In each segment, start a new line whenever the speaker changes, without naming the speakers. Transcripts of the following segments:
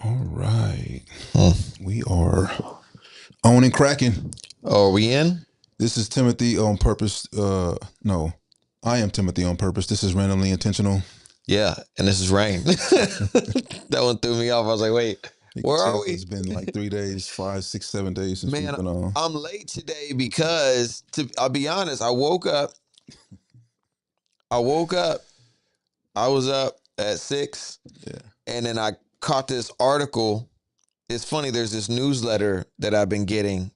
All right.
Hmm.
We are on and cracking.
Oh, are we in?
This is Timothy on purpose. No, I am Timothy on purpose. This is randomly intentional.
Yeah, and this is Rain. That one threw me off. I was like, wait,
You can
where are
tell
we?
it's been like 3 days, 5, 6, 7 days since we've
Man,
been on.
I'm late today because I'll be honest, I woke up, I was up at 6,
Yeah.
and then I caught this article. It's funny, there's this newsletter that I've been getting.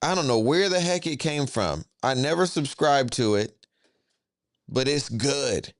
I don't know where the heck it came from. I never subscribed to it, but it's good.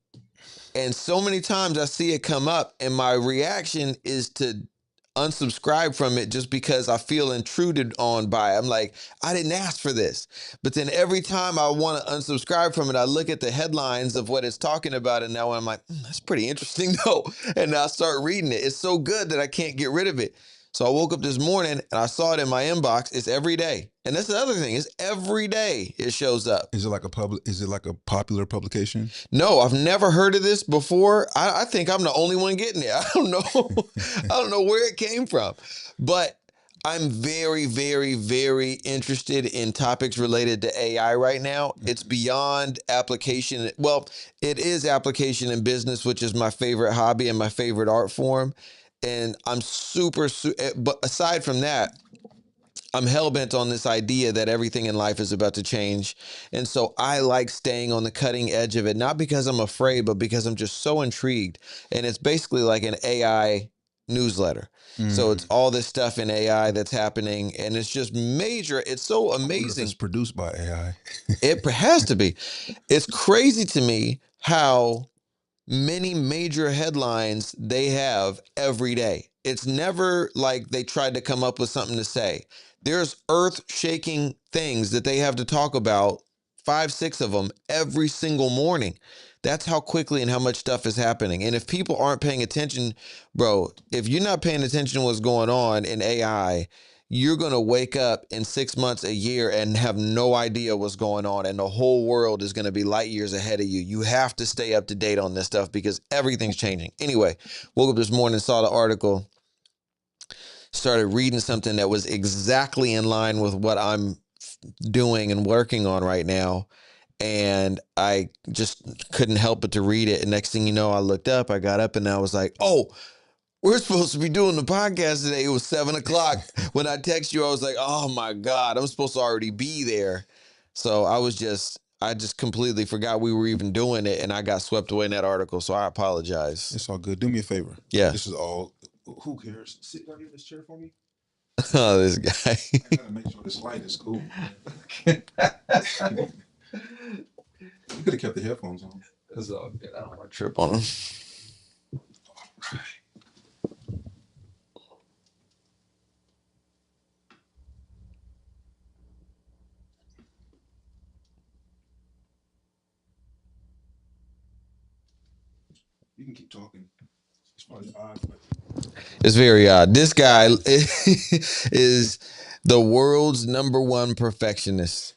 And so many times I see it come up, and my reaction is to unsubscribe from it just because I feel intruded on by it. I'm like, I didn't ask for this. But then every time I want to unsubscribe from it, I look at the headlines of what it's talking about, and now I'm like, that's pretty interesting though. And I start reading it. It's so good that I can't get rid of it. So I woke up this morning and I saw it in my inbox. It's every day. And that's the other thing, is every day it shows up.
Is it like a public? Is it like a popular publication?
No, I've never heard of this before. I think I'm the only one getting it. I don't know. I don't know where it came from. But I'm very, very, very interested in topics related to AI right now. It's beyond application. Well, it is application in business, which is my favorite hobby and my favorite art form. And I'm but aside from that, I'm hell-bent on this idea that everything in life is about to change. And so I like staying on the cutting edge of it, not because I'm afraid, but because I'm just so intrigued. And it's basically like an AI newsletter. So it's all this stuff in AI that's happening, and it's just major. It's so
I wonder if it's
amazing.
produced by AI.
It has to be. It's crazy to me how many major headlines they have every day. It's never like they tried to come up with something to say. There's earth-shaking things that they have to talk about, 5, 6 of them every single morning. That's how quickly and how much stuff is happening. And if people aren't paying attention, bro, if you're not paying attention to what's going on in AI, you're going to wake up in 6 months, a year, and have no idea what's going on. And the whole world is going to be light years ahead of you. You have to stay up to date on this stuff because everything's changing. Anyway, woke up this morning, saw the article, started reading something that was exactly in line with what I'm doing and working on right now. And I just couldn't help but to read it. And next thing you know, I looked up, I got up, and I was like, oh, we're supposed to be doing the podcast today. It was 7 o'clock. When I text you, I was like, oh my God, I'm supposed to already be there. So I just completely forgot we were even doing it, and I got swept away in that article. So I apologize.
It's all good. Do me a favor.
Yeah.
This is all. Who cares? Sit down in this chair for me.
Oh, this guy.
I gotta make sure this light is cool. You could have kept the headphones on.
That's all good. I don't want to trip on him.
You can keep talking. It's probably odd, but
It's very odd. This guy is the world's #1 perfectionist,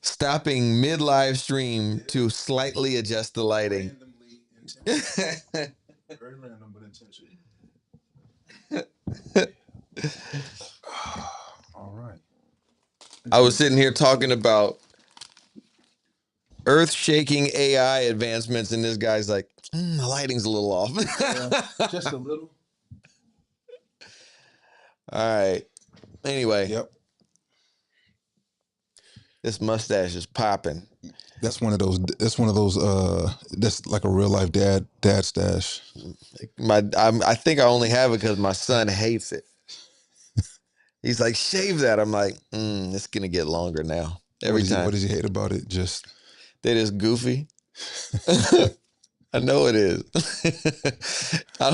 stopping mid live stream to slightly adjust the lighting.
randomly intentional. Very random, but intentional. All right.
I was sitting here talking about earth-shaking AI advancements, and this guy's like, the lighting's a little off.
Just a little.
All right. Anyway,
Yep.
this mustache is popping.
That's one of those. That's one of those. That's like a real life dad stash.
I think I only have it because my son hates it. He's like, shave that. I'm like, it's gonna get longer now. Every time.
What does he hate about it? Just
That is goofy. I know it is. I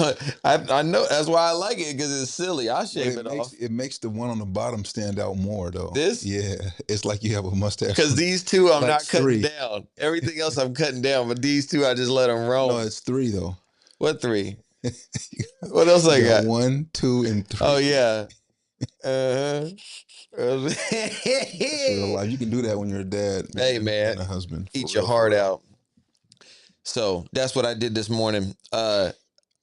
know that's why I like it, because it's silly. I'll shave it off.
It makes the one on the bottom stand out more though.
This?
Yeah, it's like you have a mustache.
Because these two I'm
Like
not cutting
3.
down. Everything else I'm cutting down, but these two I just let them roam.
No, it's 3 though.
What 3? What else I got?
1, 2, and 3.
Oh yeah.
That's real life. You can do that when you're a dad.
Hey man,
and a husband.
eat your heart out. So that's what I did this morning. I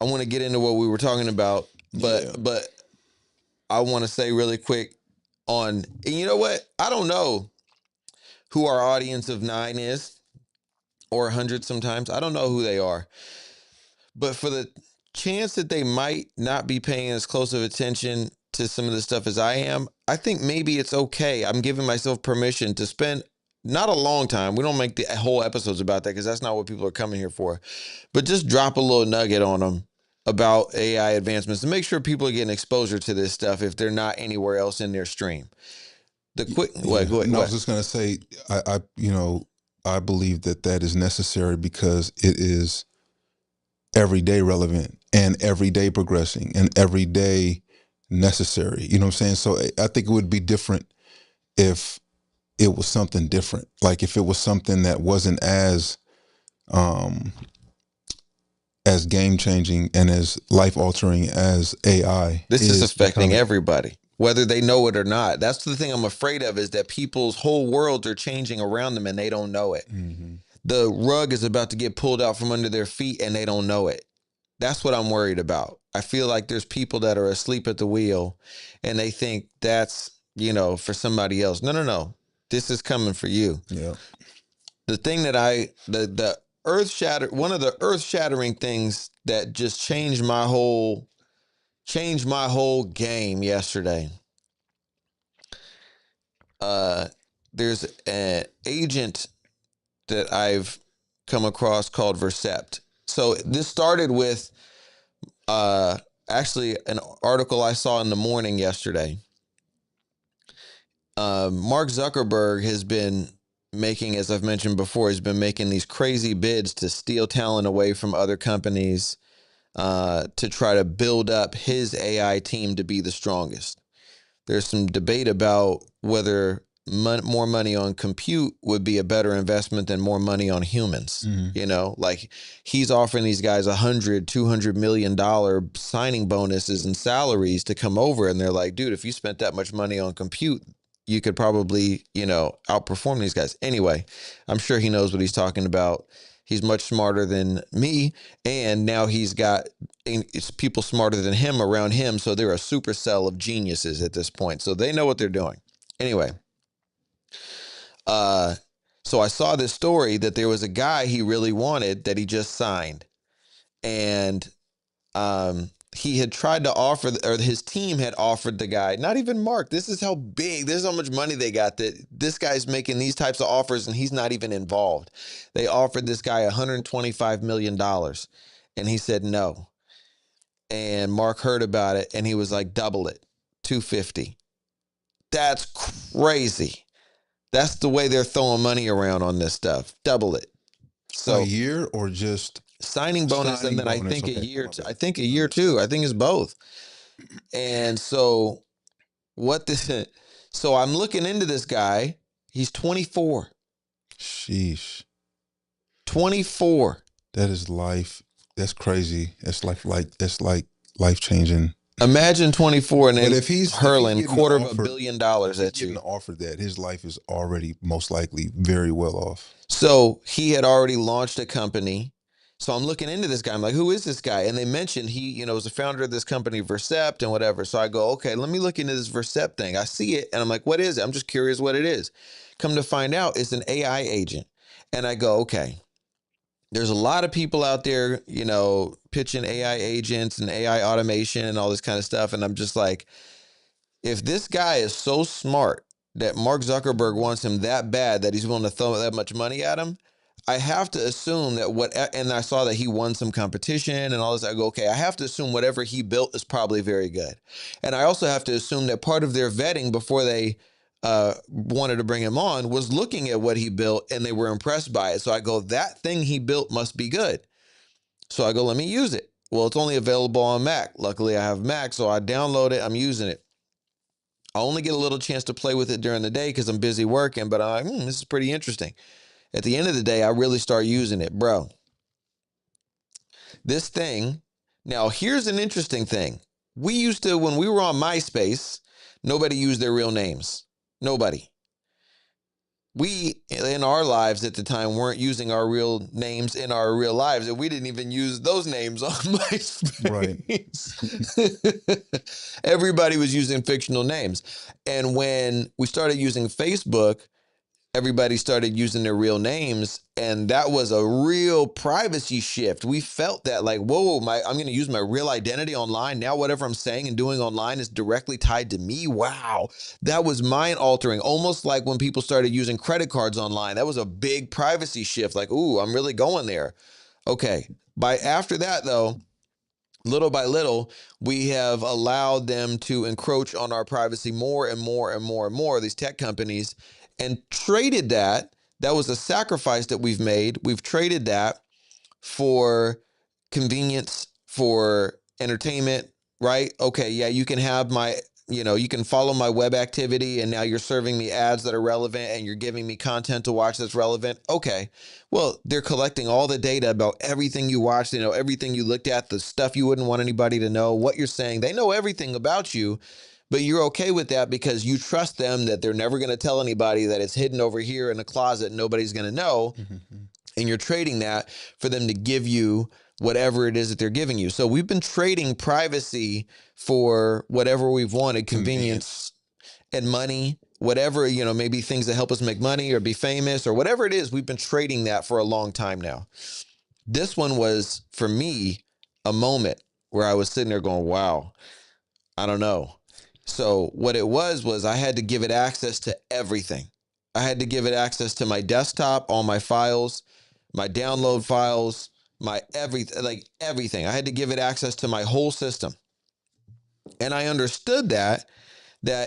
want to get into what we were talking about.
Yeah.
But I want to say really quick and you know what? I don't know who our audience of 9 is or 100 sometimes. I don't know who they are. But for the chance that they might not be paying as close of attention to some of the stuff as I am, I think maybe it's okay. I'm giving myself permission to spend not a long time. We don't make the whole episodes about that because that's not what people are coming here for. But just drop a little nugget on them about AI advancements to make sure people are getting exposure to this stuff if they're not anywhere else in their stream. The quick,
Yeah.
what,
No, I was
what?
just gonna say, I believe that is necessary because it is every day relevant and every day progressing and every day necessary. You know what I'm saying? So I think it would be different if it was something different. Like if it was something that wasn't um as game changing and as life altering as AI
This is
is
affecting
becoming.
everybody, whether they know it or not. That's the thing I'm afraid of is that people's whole worlds are changing around them and they don't know it.
Hmm.
The rug is about to get pulled out from under their feet and they don't know it. That's what I'm worried about. I feel like there's people that are asleep at the wheel and they think that's, for somebody else. No, no, no. This is coming for you.
Yeah.
The thing that the one of the earth shattering things that just changed my whole game yesterday. There's an agent that I've come across called Vercept. So this started with actually an article I saw in the morning yesterday. Mark Zuckerberg has been making, as I've mentioned before, he's been making these crazy bids to steal talent away from other companies to try to build up his AI team to be the strongest. There's some debate about whether more money on compute would be a better investment than more money on humans.
Hmm.
Like he's offering these guys $100-200 million signing bonuses and salaries to come over. And they're like, dude, if you spent that much money on compute, you could probably, outperform these guys. Anyway, I'm sure he knows what he's talking about. He's much smarter than me. And now he's got it's people smarter than him around him. So they're a supercell of geniuses at this point. So they know what they're doing. Anyway, so I saw this story that there was a guy he really wanted that he just signed. And he had tried to offer, or his team had offered the guy, not even Mark. This is how much money they got that this guy's making these types of offers and he's not even involved. They offered this guy $125 million and he said no. And Mark heard about it and he was like, double it, 250. That's crazy. That's the way they're throwing money around on this stuff. Double it.
A
So
year or just
signing bonus, and
signing
then I
bonus?
think a
Okay,
year.
my bad.
I think a
I
year
missed that.
too. I think it's both. And so what this? So I'm looking into this guy. He's 24.
Sheesh.
24.
That is life. That's crazy. That's like life changing.
Imagine 24 and
But
they
if he's
hurling
getting
quarter of a
offered
billion
if
dollars
he's
at
getting
you.
offered that, his life is already most likely very well off.
So he had already launched a company. So I'm looking into this guy. I'm like, who is this guy? And they mentioned he, was the founder of this company, Vercept and whatever. So I go, okay, let me look into this Vercept thing. I see it and I'm like, what is it? I'm just curious what it is. Come to find out, it's an AI agent. And I go, okay, there's a lot of people out there, pitching AI agents and AI automation and all this kind of stuff. And I'm just like, if this guy is so smart that Mark Zuckerberg wants him that bad that he's willing to throw that much money at him, I have to assume that and I saw that he won some competition and all this. I go, okay, I have to assume whatever he built is probably very good. And I also have to assume that part of their vetting before they wanted to bring him on was looking at what he built and they were impressed by it. So I go, that thing he built must be good. So I go, let me use it. Well, it's only available on Mac. Luckily, I have Mac, so I download it. I'm using it. I only get a little chance to play with it during the day because I'm busy working, but I'm like, this is pretty interesting. At the end of the day, I really start using it, bro. This thing, now here's an interesting thing. We used to, when we were on MySpace, nobody used their real names. Nobody. we in our lives at the time weren't using our real names in our real lives, and we didn't even use those names on
Right.
MySpace. Everybody was using fictional names. And when we started using Facebook, everybody started using their real names, and that was a real privacy shift. We felt that, like, whoa, I'm going to use my real identity online now. Whatever I'm saying and doing online is directly tied to me. Wow, that was mind altering. Almost like when people started using credit cards online, that was a big privacy shift. Like, ooh, I'm really going there. Okay, by after that though, little by little, we have allowed them to encroach on our privacy more and more and more and more, these tech companies, and traded that. That was a sacrifice that we've made. We've traded that for convenience, for entertainment, right? Okay, yeah, you can have my, you can follow my web activity, and now you're serving me ads that are relevant and you're giving me content to watch that's relevant. Okay, well, they're collecting all the data about everything you watched, everything you looked at, the stuff you wouldn't want anybody to know, what you're saying. They know everything about you, but you're okay with that because you trust them that they're never going to tell anybody that it's hidden over here in a closet and nobody's going to know.
Mm-hmm.
And you're trading that for them to give you whatever it is that they're giving you. So we've been trading privacy for whatever we've wanted,
Convenience.
convenience and money, whatever, maybe things that help us make money or be famous or whatever it is. We've been trading that for a long time now. This one was, for me, a moment where I was sitting there going, wow, I don't know. So what it was I had to give it access to everything. I had to give it access to my desktop, all my files, my download files, my everything, like everything. I had to give it access to my whole system. And I understood that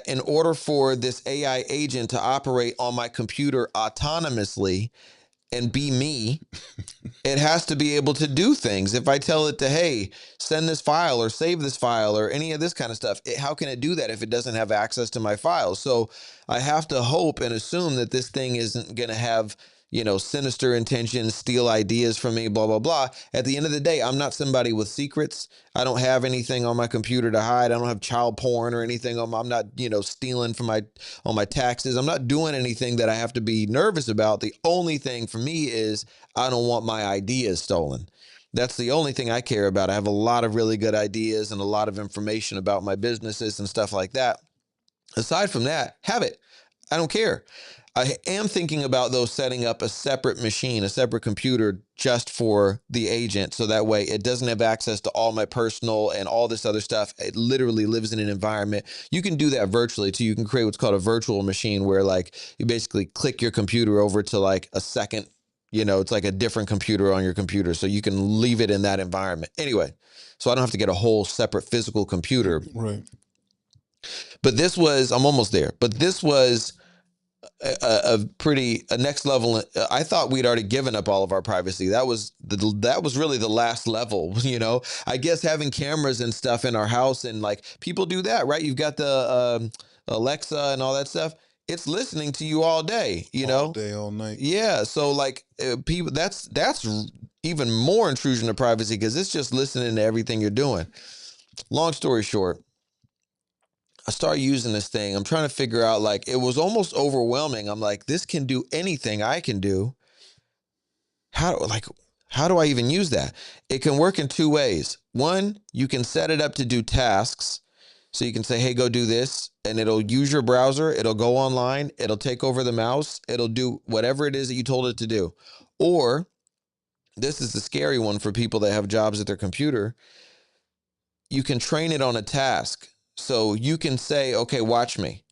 in order for this AI agent to operate on my computer autonomously and be me, it has to be able to do things. If I tell it to, hey, send this file or save this file or any of this kind of stuff, how can it do that if it doesn't have access to my files? So I have to hope and assume that this thing isn't going to have, sinister intentions, steal ideas from me, blah, blah, blah. At the end of the day, I'm not somebody with secrets. I don't have anything on my computer to hide. I don't have child porn or anything. I'm not, stealing from on my taxes. I'm not doing anything that I have to be nervous about. The only thing for me is I don't want my ideas stolen. That's the only thing I care about. I have a lot of really good ideas and a lot of information about my businesses and stuff like that. Aside from that, have it. I don't care. I am thinking about, though, setting up a separate machine, a separate computer just for the agent. So that way it doesn't have access to all my personal and all this other stuff. It literally lives in an environment. You can do that virtually too. You can create what's called a virtual machine where, like, you basically click your computer over to like a second, it's like a different computer on your computer. So you can leave it in that environment. Anyway, so I don't have to get a whole separate physical computer.
Right.
But I'm almost there. But this was a next level. I thought we'd already given up all of our privacy. That was really the last level. I guess having cameras and stuff in our house, and like people do that, right? You've got the Alexa and all that stuff. It's listening to you all day.
All day, all night.
Yeah. So like people, that's even more intrusion of privacy because it's just listening to everything you're doing. Long story short, I started using this thing. I'm trying to figure out, like, it was almost overwhelming. I'm like, this can do anything I can do. How do I even use that? It can work in two ways. One, you can set it up to do tasks. So you can say, hey, go do this, and it'll use your browser. It'll go online. It'll take over the mouse. It'll do whatever it is that you told it to do. Or this is the scary one for people that have jobs at their computer. You can train it on a task. So you can say, okay, watch me.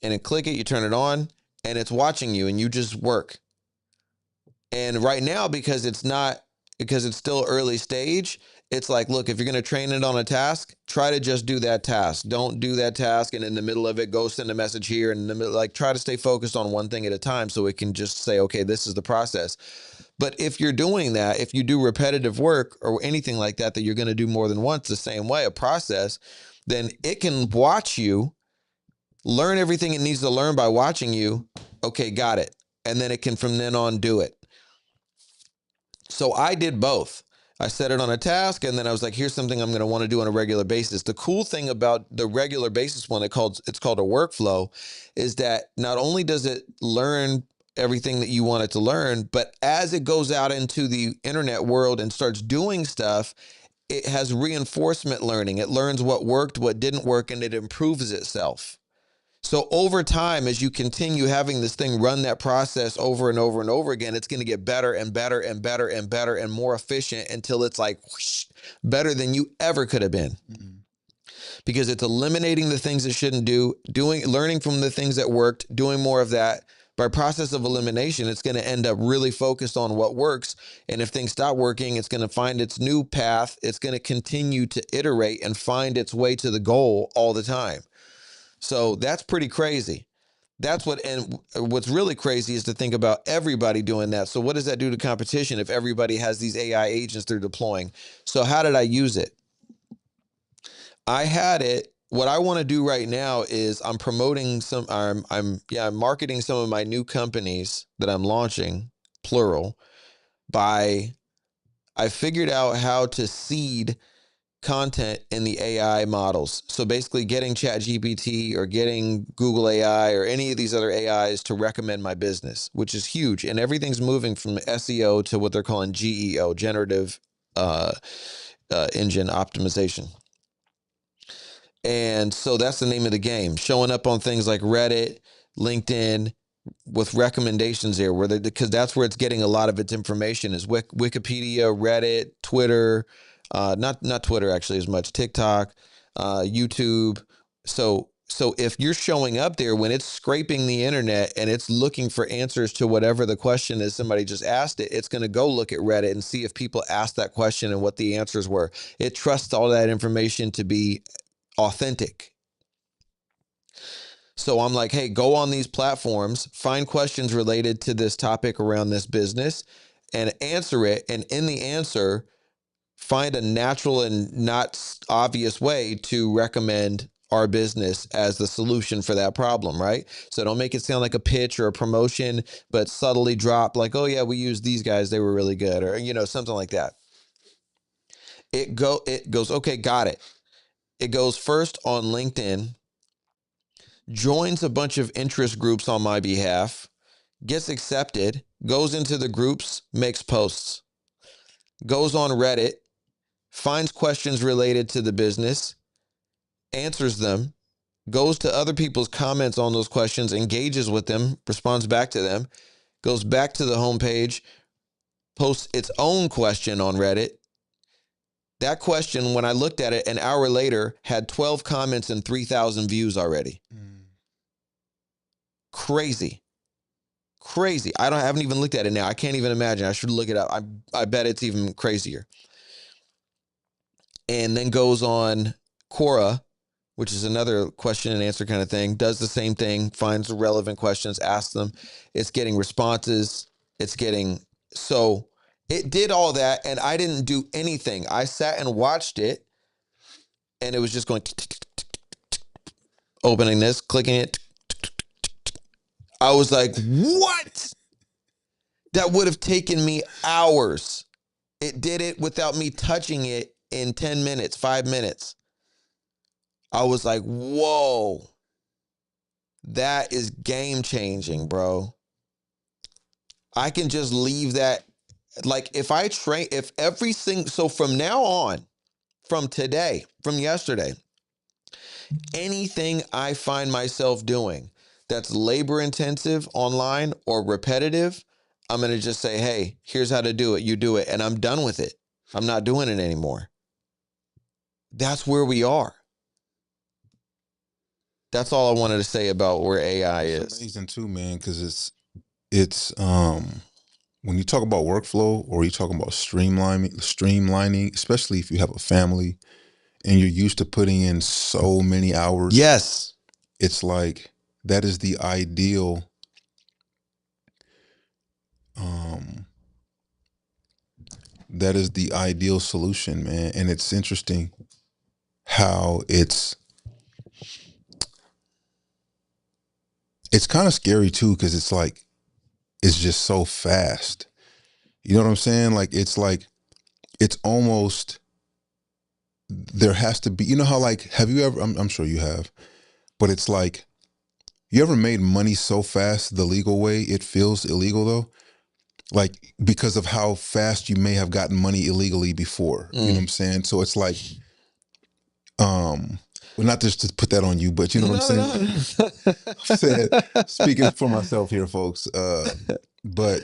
And then click it, you turn it on, and it's watching you, and you just work. And right now, because it's still early stage, it's like, look, if you're going to train it on a task, try to just do that task. Don't do that task and in the middle of it, go send a message here. And in the middle, like, try to stay focused on one thing at a time so it can just say, okay, this is the process. But if you're doing that, if you do repetitive work or anything like that, that you're going to do more than once the same way, a process, then it can watch you, learn everything it needs to learn by watching you. Okay, got it. And then it can from then on do it. So I did both. I set it on a task, and then I was like, here's something I'm going to want to do on a regular basis. The cool thing about the regular basis one, it's called a workflow, is that not only does it learn everything that you want it to learn, but as it goes out into the internet world and starts doing stuff, it has reinforcement learning. It learns what worked, what didn't work, and it improves itself. So over time, as you continue having this thing run that process over and over and over again, it's going to get better and better and better and better and more efficient until it's like whoosh, better than you ever could have been.
Mm-hmm.
Because it's eliminating the things it shouldn't do, learning from the things that worked, doing more of that. By process of elimination, it's going to end up really focused on what works. And if things stop working, it's going to find its new path. It's going to continue to iterate and find its way to the goal all the time. So that's pretty crazy. And what's really crazy is to think about everybody doing that. So what does that do to competition if everybody has these AI agents they're deploying? So how did I use it? I had it. What I want to do right now is I'm promoting I'm marketing some of my new companies that I'm launching, plural, by I figured out how to seed content in the AI models. So basically getting ChatGPT or getting Google AI or any of these other AIs to recommend my business, which is huge. And everything's moving from SEO to what they're calling GEO, generative uh, engine optimization. And so that's the name of the game, showing up on things like Reddit, LinkedIn, with recommendations there, because that's where it's getting a lot of its information is Wikipedia, Reddit, Twitter, not Twitter actually as much, TikTok, YouTube. So if you're showing up there when it's scraping the internet and it's looking for answers to whatever the question is somebody just asked it, it's going to go look at Reddit and see if people asked that question and what the answers were. It trusts all that information to be authentic. So I'm like, hey, go on these platforms, find questions related to this topic around this business and answer it. And in the answer, find a natural and not obvious way to recommend our business as the solution for that problem, right? So don't make it sound like a pitch or a promotion, but subtly drop like, oh yeah, we used these guys, they were really good, or something like that. It goes, okay, got it. It goes first on LinkedIn, joins a bunch of interest groups on my behalf, gets accepted, goes into the groups, makes posts, goes on Reddit, finds questions related to the business, answers them, goes to other people's comments on those questions, engages with them, responds back to them, goes back to the homepage, posts its own question on Reddit. That question, when I looked at it an hour later, had 12 comments and 3,000 views already.
Mm.
Crazy. Crazy. I haven't even looked at it now. I can't even imagine. I should look it up. I bet it's even crazier. And then goes on Quora, which is another question and answer kind of thing, does the same thing, finds the relevant questions, asks them. It's getting responses. So it did all that and I didn't do anything. I sat and watched it and it was just going opening this, clicking it. I was like, what? That would have taken me hours. It did it without me touching it in 10 minutes, 5 minutes. I was like, whoa, that is game changing, bro. I can just leave that. Like if everything, so from now on, from today, from yesterday, anything I find myself doing that's labor intensive online or repetitive, I'm going to just say, hey, here's how to do it. You do it. And I'm done with it. I'm not doing it anymore. That's where we are. That's all I wanted to say about where AI
It's
is.
amazing too, man, because it's when you talk about workflow or you talk about streamlining, especially if you have a family and you're used to putting in so many hours,
Yes.
it's like that is the ideal um solution, man. And it's interesting how it's kind of scary too, because it's like it's just so fast. You know what I'm saying? Like it's like it's almost, there has to be, you know how like, have you ever, I'm sure you have, but it's like, you ever made money so fast the legal way it feels illegal though? Like because of how fast you may have gotten money illegally before. You know what
Mm.
I'm saying? So it's like, well, not just to put that on you, but you know what I'm
No, no,
saying?
no.
I'm saying, speaking for myself here, folks. But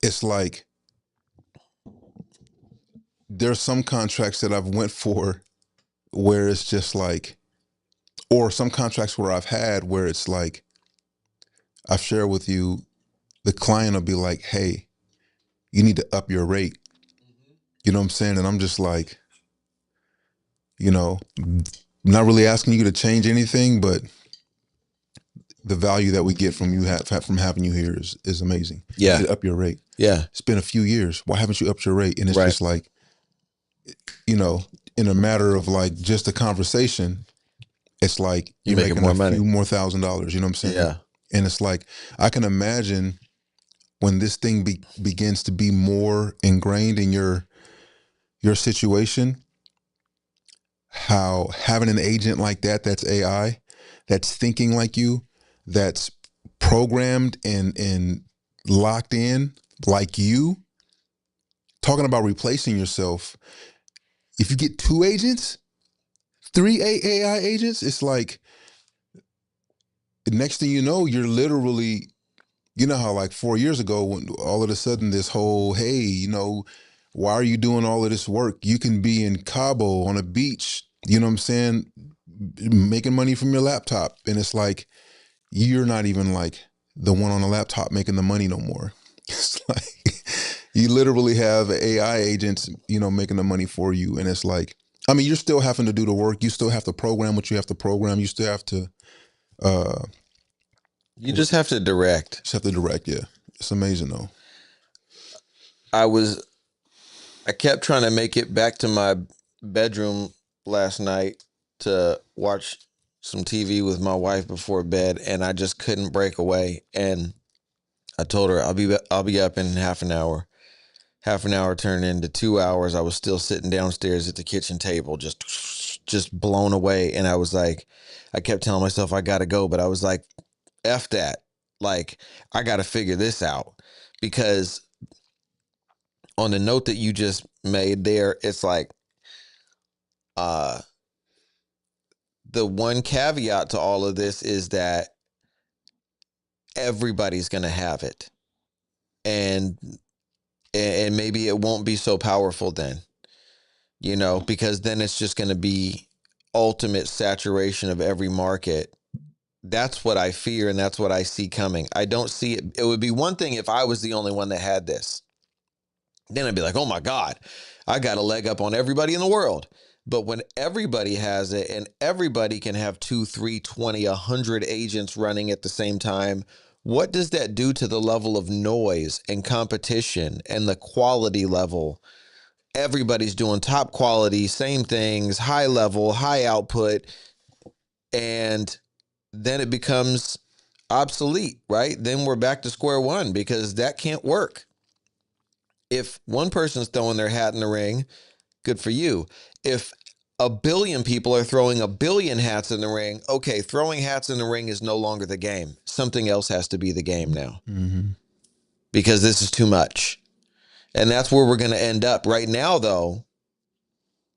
it's like there's some contracts that I've went for where it's just like, or some contracts where I've had where it's like, I've shared with you, the client will be like, hey, you need to up your rate. You know what I'm saying? And I'm just like, you know, not really asking you to change anything, but the value that we get from you from having you here is amazing. You
Yeah.
need to up your rate.
Yeah.
It's been a few years. Why haven't you upped your rate? And it's
Right.
just like, you know, in a matter of like just a conversation, it's like
You're
you're
making
making a
more money.
few more $1,000s. You know what I'm saying?
Yeah.
And it's like I can imagine when this thing begins to be more ingrained in your situation, how having an agent like that that's AI, that's thinking like you, that's programmed and locked in like you, talking about replacing yourself. If you get two agents, three AI agents, it's like the next thing you know, you're literally, you know how like 4 years ago, when all of a sudden this whole, hey, you know, why are you doing all of this work? You can be in Cabo on a beach, you know what I'm saying, making money from your laptop. And it's like, you're not even like the one on the laptop making the money no more. It's like you literally have AI agents, you know, making the money for you. And it's like, I mean, you're still having to do the work. You still have to program what you have to program. You still have to, uh,
You just have to direct.
just have to direct. Yeah. It's amazing though.
I was I kept trying to make it back to my bedroom last night to watch some TV with my wife before bed, and I just couldn't break away. And I told her I'll be up in half an hour. Half an hour turned into 2 hours. I was still sitting downstairs at the kitchen table, just blown away. And I was like, I kept telling myself I gotta go, but I was like, F that. Like, I gotta figure this out. Because on the note that you just made there, it's like uh the one caveat to all of this is that everybody's gonna have it. And and maybe it won't be so powerful then, because then it's just going to be ultimate saturation of every market. That's what I fear, and that's what I see coming. I don't see it. It would be one thing if I was the only one that had this. Then I'd be like, oh my God, I got a leg up on everybody in the world. But when everybody has it and everybody can have 2, 3, 20, 100 agents running at the same time, what does that do to the level of noise and competition and the quality level? Everybody's doing top quality, same things, high level, high output, and then it becomes obsolete, right? Then we're back to square one because that can't work. If one person's throwing their hat in the ring, good for you. If a billion people are throwing a billion hats in the ring, okay, throwing hats in the ring is no longer the game. Something else has to be the game now
Mm-hmm.
because this is too much. And that's where we're going to end up. Right now, though,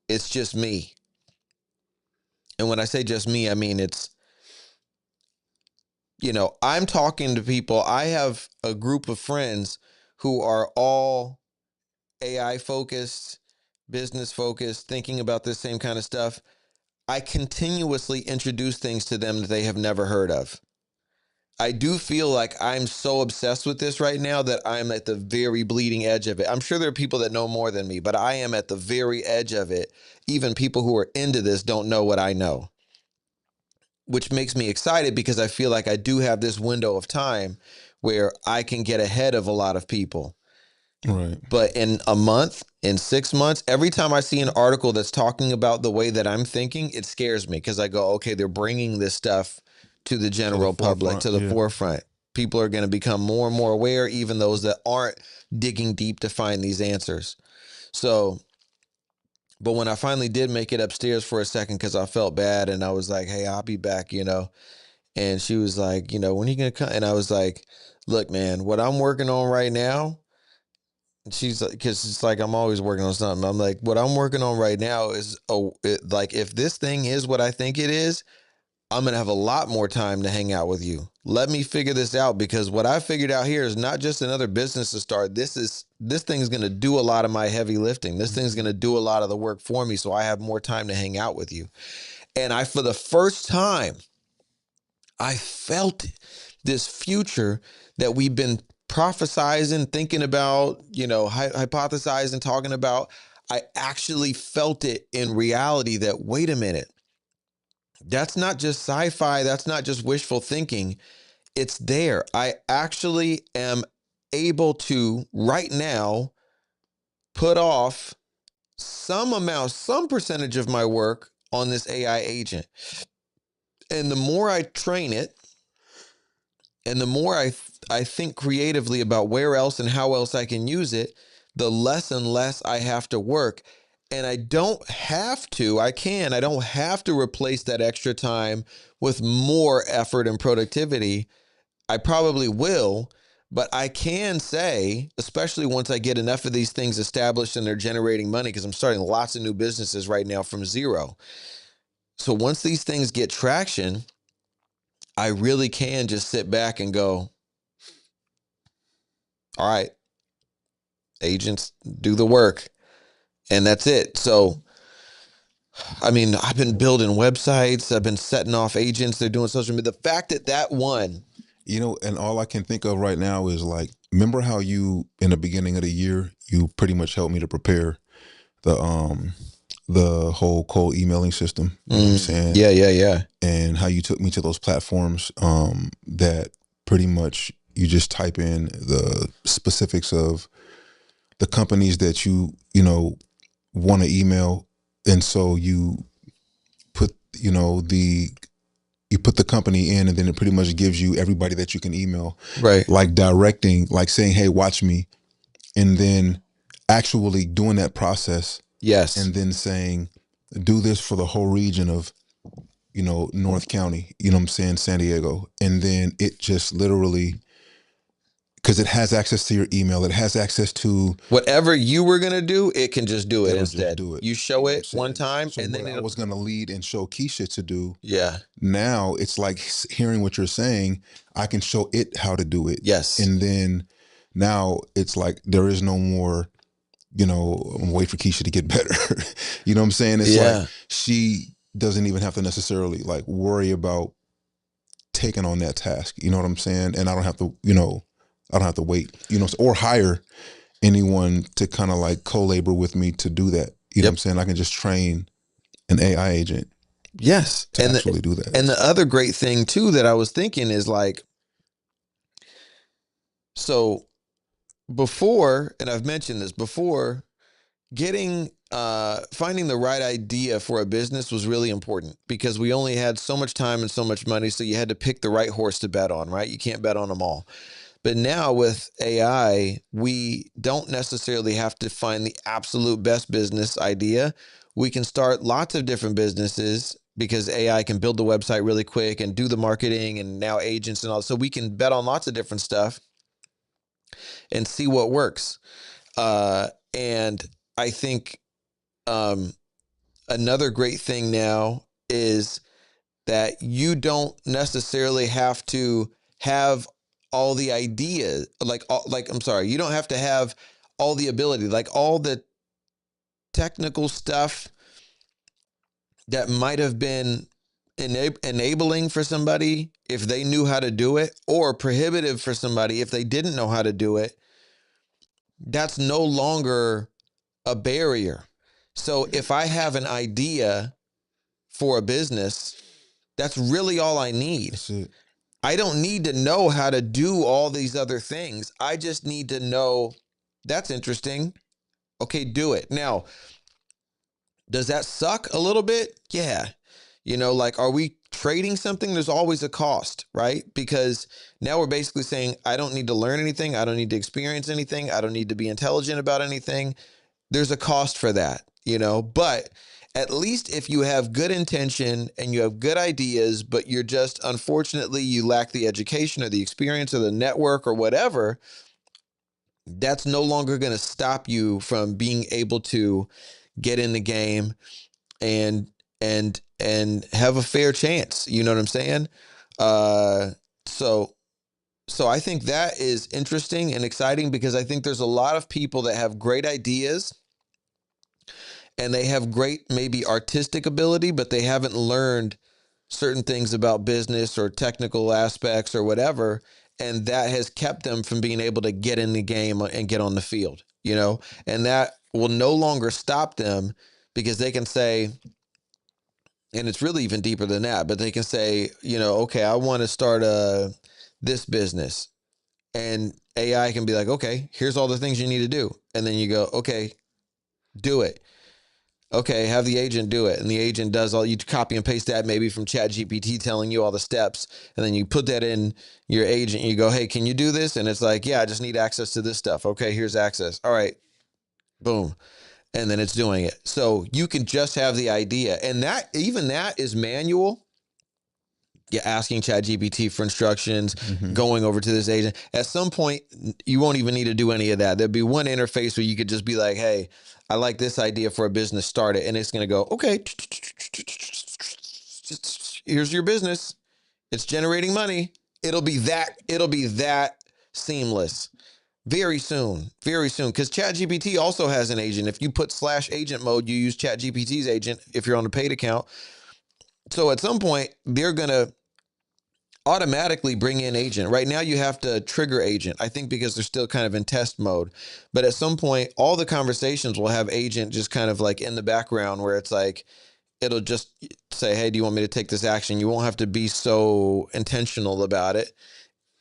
it's just me. And when I say just me, I mean I'm talking to people. I have a group of friends who are all AI focused, business focused, thinking about this same kind of stuff. I continuously introduce things to them that they have never heard of. I do feel like I'm so obsessed with this right now that I'm at the very bleeding edge of it. I'm sure there are people that know more than me, but I am at the very edge of it. Even people who are into this don't know what I know, which makes me excited because I feel like I do have this window of time where I can get ahead of a lot of people.
Right.
But in a month, in 6 months, every time I see an article that's talking about the way that I'm thinking, it scares me because I go, okay, they're bringing this stuff to the
To the
general public,
forefront.
to the
Yeah.
forefront. People are going to become more and more aware, even those that aren't digging deep to find these answers. So, but when I finally did make it upstairs for a second, because I felt bad and I was like, hey, I'll be back, And she was like, when are you going to come? And I was like, look, man, what I'm working on right now, she's like, because it's like I'm always working on something. I'm like, what I'm working on right now is, like, if this thing is what I think it is, I'm going to have a lot more time to hang out with you. Let me figure this out, because what I figured out here is not just another business to start. This thing is going to do a lot of my heavy lifting. This thing's going to do a lot of the work for me. So I have more time to hang out with you. And for the first time, I felt this future that we've been prophesizing, thinking about, hypothesizing, talking about. I actually felt it in reality that, wait a minute, that's not just sci-fi. That's not just wishful thinking. It's there. I actually am able to right now put off some percentage of my work on this AI agent. And the more I train it, and the more I think creatively about where else and how else I can use it, the less and less I have to work. And I don't have to, I don't have to replace that extra time with more effort and productivity. I probably will, but I can say, especially once I get enough of these things established and they're generating money, because I'm starting lots of new businesses right now from zero. So once these things get traction, I really can just sit back and go, all right, agents do the work, and that's it. So, I mean, I've been building websites, I've been setting off agents, they're doing social media. The fact that one,
And all I can think of right now is like, remember how you in the beginning of the year you pretty much helped me to prepare the the whole cold emailing system. You know what I'm saying?
yeah, yeah, yeah,
And how you took me to those platforms that pretty much you just type in the specifics of the companies that you want to email, and so put the you put the company in, and then it pretty much gives you everybody that you can email,
right,
like directing, like saying, hey, watch me, and then actually doing that process,
yes,
and then saying, do this for the whole region of North County, you know what I'm saying, San Diego. And then it just literally, because it has access to your email, it has access to,
whatever you were gonna do, it can just do it
it'll just
instead.
do it.
You
You
show
know what I'm
it one
saying?
time,
So
and
what
then
I
it'll,
was going to lead and show Keisha to do,
yeah,
now it's like hearing what you're saying, I can show it how to do it.
yes,
And then now it's like there is no more, I'm wait for Keisha to get better. You know what I'm saying? It's like
yeah,
she doesn't even have to necessarily like worry about taking on that task. You know what I'm saying? And I don't have to, I don't have to wait, or hire anyone to kind of like co-labor with me to do that. You know what I'm
yep,
saying? I can just train an AI agent
yes.
to actually do that.
And the other great thing too that I was thinking is like, so before, and I've mentioned this before, getting finding the right idea for a business was really important, because we only had so much time and so much money, so you had to pick the right horse to bet on, right? You can't bet on them all. But now with AI, we don't necessarily have to find the absolute best business idea. We can start lots of different businesses, because AI can build the website really quick and do the marketing, and now agents and all. So we can bet on lots of different stuff and see what works. And I think um, another great thing now is that you don't necessarily have to have all the ideas, like I'm sorry, you don't have to have all the ability, like all the technical stuff that might have been enabling for somebody if they knew how to do it, or prohibitive for somebody if they didn't know how to do it. That's no longer a barrier. So if I have an idea for a business, that's really all I need.
That's it.
I don't need to know how to do all these other things. I just need to know that's interesting. Okay, do it. Now, does that suck a little bit? Yeah. Like, are we trading something? There's always a cost, right? Because now we're basically saying, I don't need to learn anything. I don't need to experience anything. I don't need to be intelligent about anything. there's a cost for that, but at least if you have good intention and you have good ideas, but you're just, unfortunately, you lack the education or the experience or the network or whatever, that's no longer going to stop you from being able to get in the game and and have a fair chance. You know what I'm saying? Uh, so so I think that is interesting and exciting, because I think there's a lot of people that have great ideas and they have great maybe artistic ability, but they haven't learned certain things about business or technical aspects or whatever. And that has kept them from being able to get in the game and get on the field, and that will no longer stop them, because they can say, and it's really even deeper than that, but they can say, okay, I want to start this business, and AI can be like, okay, here's all the things you need to do. And then you go, okay, do it. Okay, have the agent do it. And the agent does all, you copy and paste that maybe from ChatGPT telling you all the steps. And then you put that in your agent and you go, hey, can you do this? And it's like, yeah, I just need access to this stuff. Okay, here's access. All right, boom. And then it's doing it. So you can just have the idea. And that is manual. Yeah, asking ChatGPT for instructions,
Mm-hmm.
going over to this agent. At some point, you won't even need to do any of that. There'd be one interface where you could just be like, hey, I like this idea for a business, start it. And it's going to go, okay, here's your business. It's generating money. It'll be that seamless very soon, very soon. Because ChatGPT also has an agent. If you put /agent mode, you use ChatGPT's agent if you're on a paid account. So at some point, they're going to automatically bring in agent. Right now you have to trigger agent, I think, because they're still kind of in test mode. But at some point, all the conversations will have agent just kind of like in the background, where it's like, it'll just say, hey, do you want me to take this action? You won't have to be so intentional about it.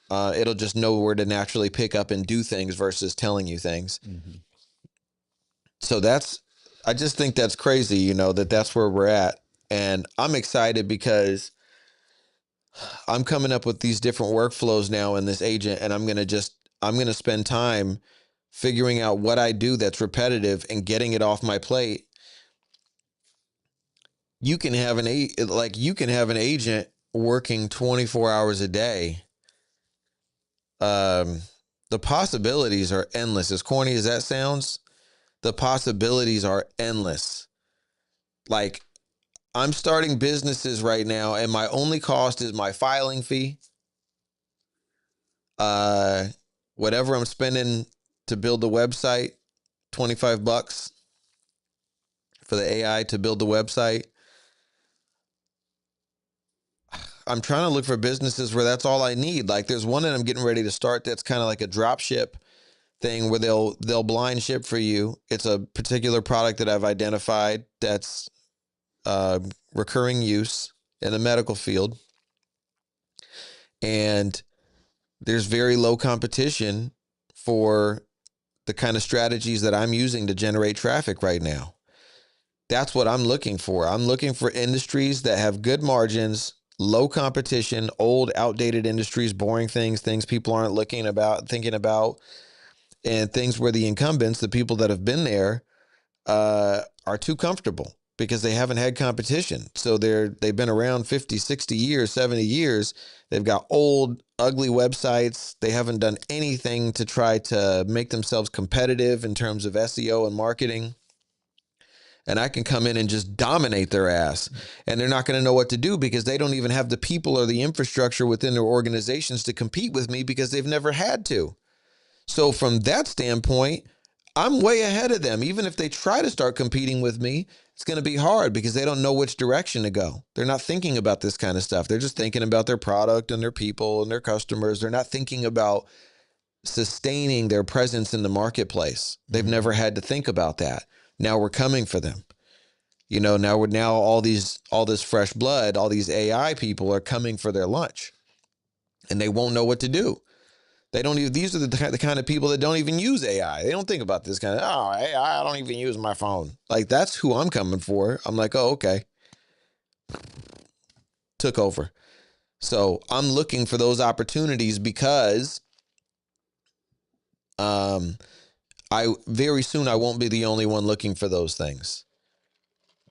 It'll just know where to naturally pick up and do things versus telling you things.
Mm-hmm.
So I just think that's crazy, that's where we're at. And I'm excited because I'm coming up with these different workflows now in this agent, and I'm going to spend time figuring out what I do that's repetitive and getting it off my plate. You can have an agent working 24 hours a day. Um, the possibilities are endless. As corny as that sounds, the possibilities are endless. Like, I'm starting businesses right now, and my only cost is my filing fee. Uh, Whatever I'm spending to build the website, $25 for the AI to build the website. I'm trying to look for businesses where that's all I need. Like, there's one that I'm getting ready to start that's kind of like a drop ship thing, where they'll blind ship for you. It's a particular product that I've identified that's recurring use in the medical field, and there's very low competition for the kind of strategies that I'm using to generate traffic right now. That's what I'm looking for. I'm looking for industries that have good margins, low competition, old, outdated industries, boring things people aren't thinking about, and things where the incumbents, the people that have been there, are too comfortable because they haven't had competition. So they've been around 50, 60 years, 70 years. They've got old, ugly websites. They haven't done anything to try to make themselves competitive in terms of SEO and marketing. And I can come in and just dominate their ass. And they're not going to know what to do because they don't even have the people or the infrastructure within their organizations to compete with me because they've never had to. So from that standpoint, I'm way ahead of them. Even if they try to start competing with me, it's going to be hard because they don't know which direction to go. They're not thinking about this kind of stuff. They're just thinking about their product and their people and their customers. They're not thinking about sustaining their presence in the marketplace. They've
Mm-hmm.
never had to think about that. Now we're coming for them. Now all this fresh blood, all these AI people are coming for their lunch, and they won't know what to do. They don't even, these are the kind of people that don't even use AI. They don't think about this kind of, oh, AI, I don't even use my phone. Like, that's who I'm coming for. I'm like, oh, okay. Took over. So I'm looking for those opportunities because I very soon I won't be the only one looking for those things.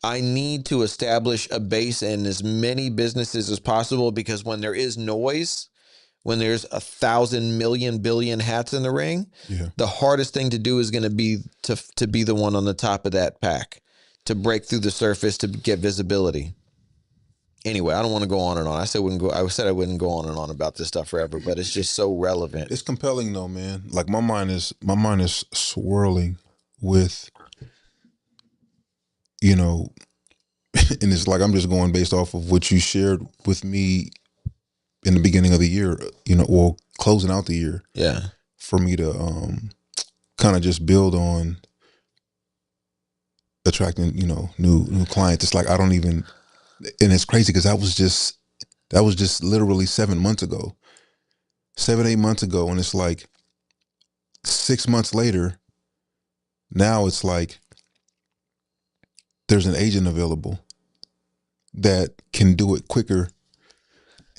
I need to establish a base in as many businesses as possible, because when there is noise, when there's 1,000,000,000,000,000 hats in the ring,
Yeah.
the hardest thing to do is going to be to be the one on the top of that pack, to break through the surface, to get visibility. Anyway, I don't want to go on and on. I said I wouldn't go on and on about this stuff forever, but it's just so relevant.
It's compelling though, man. Like my mind is swirling with, you know, and it's like I'm just going based off of what you shared with me in the beginning of the year, or closing out the year,
Yeah.
for me to kind of just build on attracting, new clients. It's like I don't even, and it's crazy because that was just literally 7 months ago, 7, 8 months ago, and it's like 6 months later. Now it's like there's an agent available that can do it quicker.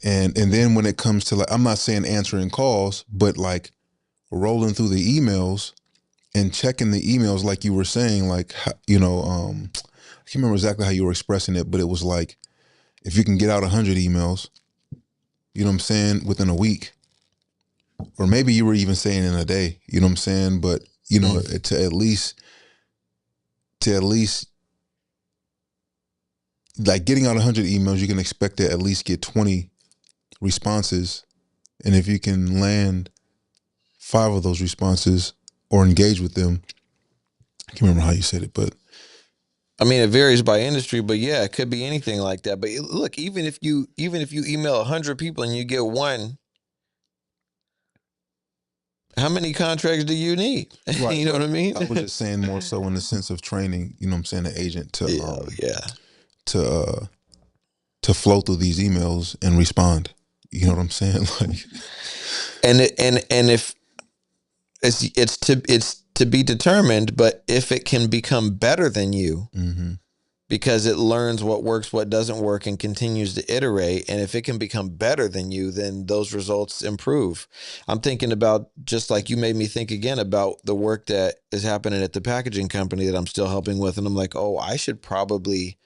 And then when it comes to, like, I'm not saying answering calls, but like rolling through the emails and checking the emails, like you were saying, like, I can't remember exactly how you were expressing it, but it was like, if you can get out 100 emails, you know what I'm saying, within a week, or maybe you were even saying in a day, you know what I'm saying, but to at least like getting out 100 emails, you can expect to at least get 20 responses. And if you can land 5 of those responses or engage with them, I can't remember how you said it, but
I mean, it varies by industry, but yeah, it could be anything like that. But look, even if you email 100 people and you get one, how many contracts do you need?
right.
You know what
But
I mean?
I was just saying more so in the sense of training, you know what I'm saying, the agent to
Yeah, yeah.
to uh to flow through these emails and respond. You know what I'm saying? Like,
And if it's to be determined, but if it can become better than you,
mm-hmm.
because it learns what works, what doesn't work, and continues to iterate. And if it can become better than you, then those results improve. I'm thinking about, just like you made me think again about the work that is happening at the packaging company that I'm still helping with. And I'm like, oh, I should probably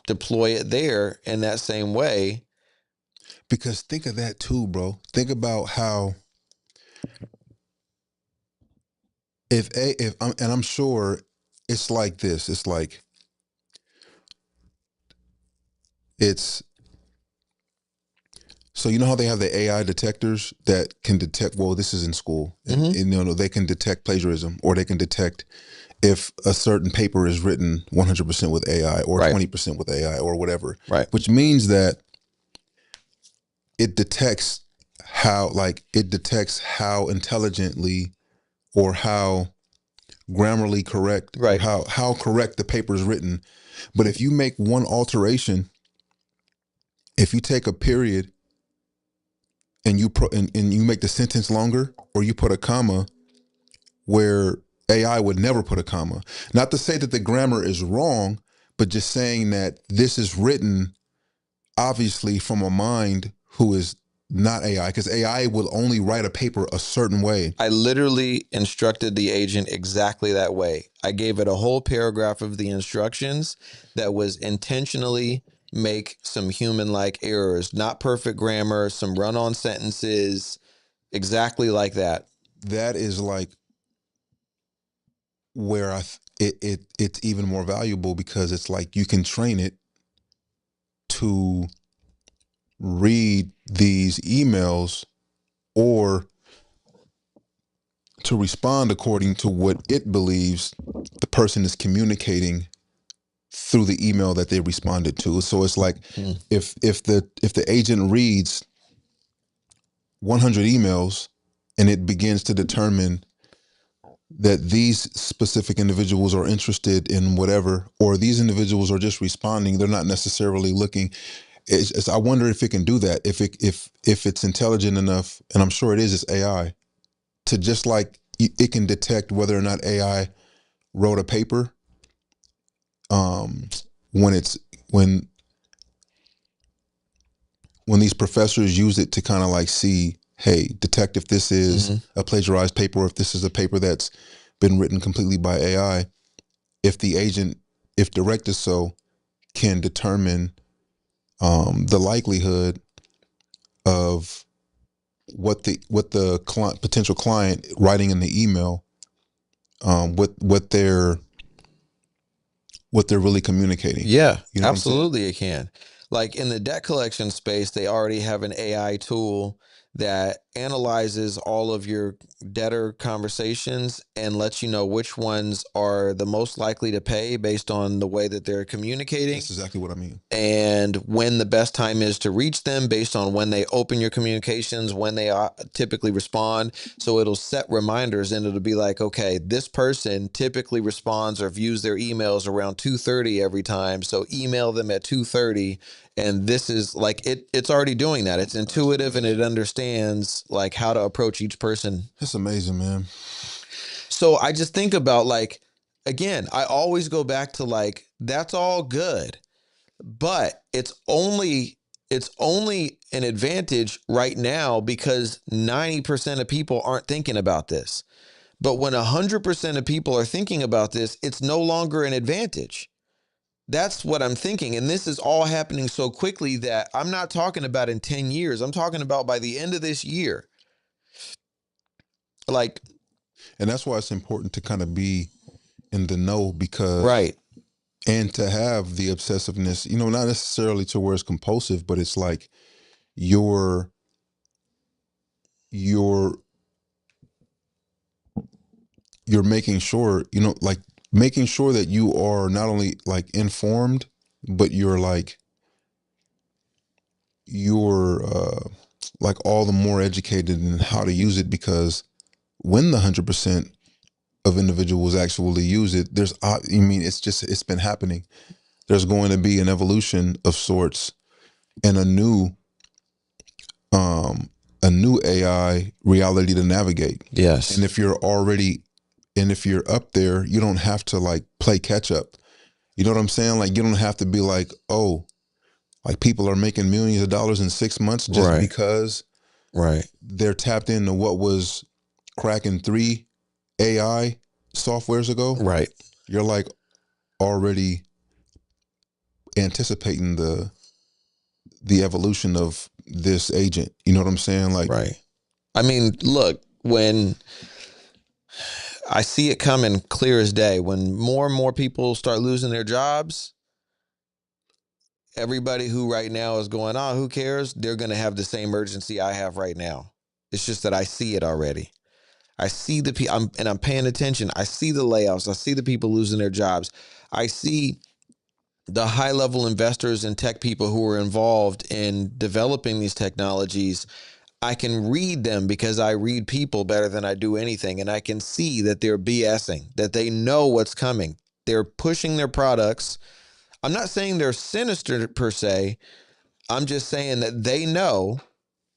deploy it there in that same way.
Because think of that too, bro. Think about how, I'm sure it's like this. It's like it's so, you know how they have the AI detectors that can detect. Well, this is in school, and,
Mm-hmm.
and they can detect plagiarism, or they can detect if a certain paper is written 100% with AI or
Right.
20% with AI or whatever,
Right.
which means that it detects how intelligently or how grammarly correct, or
Right.
how correct the paper is written. But if you make one alteration, if you take a period and you make the sentence longer, or you put a comma where AI would never put a comma. Not to say that the grammar is wrong, but just saying that this is written obviously from a mind who is not AI, because AI will only write a paper a certain way.
I literally instructed the agent exactly that way. I gave it a whole paragraph of the instructions that was intentionally make some human like errors, not perfect grammar, some run on sentences, exactly like that.
That is like where it's even more valuable, because it's like you can train it to read these emails, or to respond according to what it believes the person is communicating through the email that they responded to. So it's like,
Hmm.
if the agent reads 100 emails and it begins to determine that these specific individuals are interested in whatever, or these individuals are just responding, they're not necessarily looking. I wonder if it can do that, if it's intelligent enough, and I'm sure it is. It's AI, to just like it can detect whether or not AI wrote a paper, um, when it's when these professors use it to kind of like see hey, detect if this is
Hmm.
a plagiarized paper or if this is a paper that's been written completely by AI. If the agent, if directed so, can determine the likelihood of what the potential client writing in the email, what they're really communicating.
Yeah,
You know what I'm saying?
absolutely it can. Like in the debt collection space, they already have an AI tool that analyzes all of your debtor conversations and lets you know which ones are the most likely to pay based on the way that they're communicating
That's exactly what I mean.
and when the best time is to reach them based on when they open your communications, when they typically respond. So it'll set reminders and it'll be like, okay, this person typically responds or views their emails around 2:30 every time. So email them at 2:30. And this is like it's already doing that. It's
That's
intuitive and
crazy.
it understands like how to approach each person.
That's amazing, man.
So I just think about like, again, I always go back to like, that's all good, but it's only an advantage right now because 90% of people aren't thinking about this. But when 100% of people are thinking about this, it's no longer an advantage. That's what I'm thinking. And this is all happening so quickly that I'm not talking about in 10 years. I'm talking about by the end of this year. Like,
And that's why it's important to kind of be in the know because
right,
and to have the obsessiveness, not necessarily to where it's compulsive, but it's like you're you're you're making sure, like making sure that you are not only like informed, but you're like all the more educated in how to use it because when the 100% of individuals actually use it, it's been happening. There's going to be an evolution of sorts and um a new AI reality to navigate. And
yes,
if you're up there, you don't have to like play catch up. You know what I'm saying? Like you don't have to be like, oh, like people are making millions of dollars in 6 months just
right,
because
right,
they're tapped into what was cracking three AI softwares ago.
right,
You're like already anticipating the evolution of this agent. You know what I'm saying? Like,
right. I mean, look, when I see it coming clear as day. When more and more people start losing their jobs, everybody who right now is going, oh, who cares? They're going to have the same urgency I have right now. It's just that I see it already. I see the people, and I'm paying attention. I see the layoffs. I see the people losing their jobs. I see the high level investors and tech people who are involved in developing these technologies. I can read them because I read people better than I do anything. And I can see that they're BSing, that they know what's coming. They're pushing their products. I'm not saying they're sinister per se. I'm just saying that they know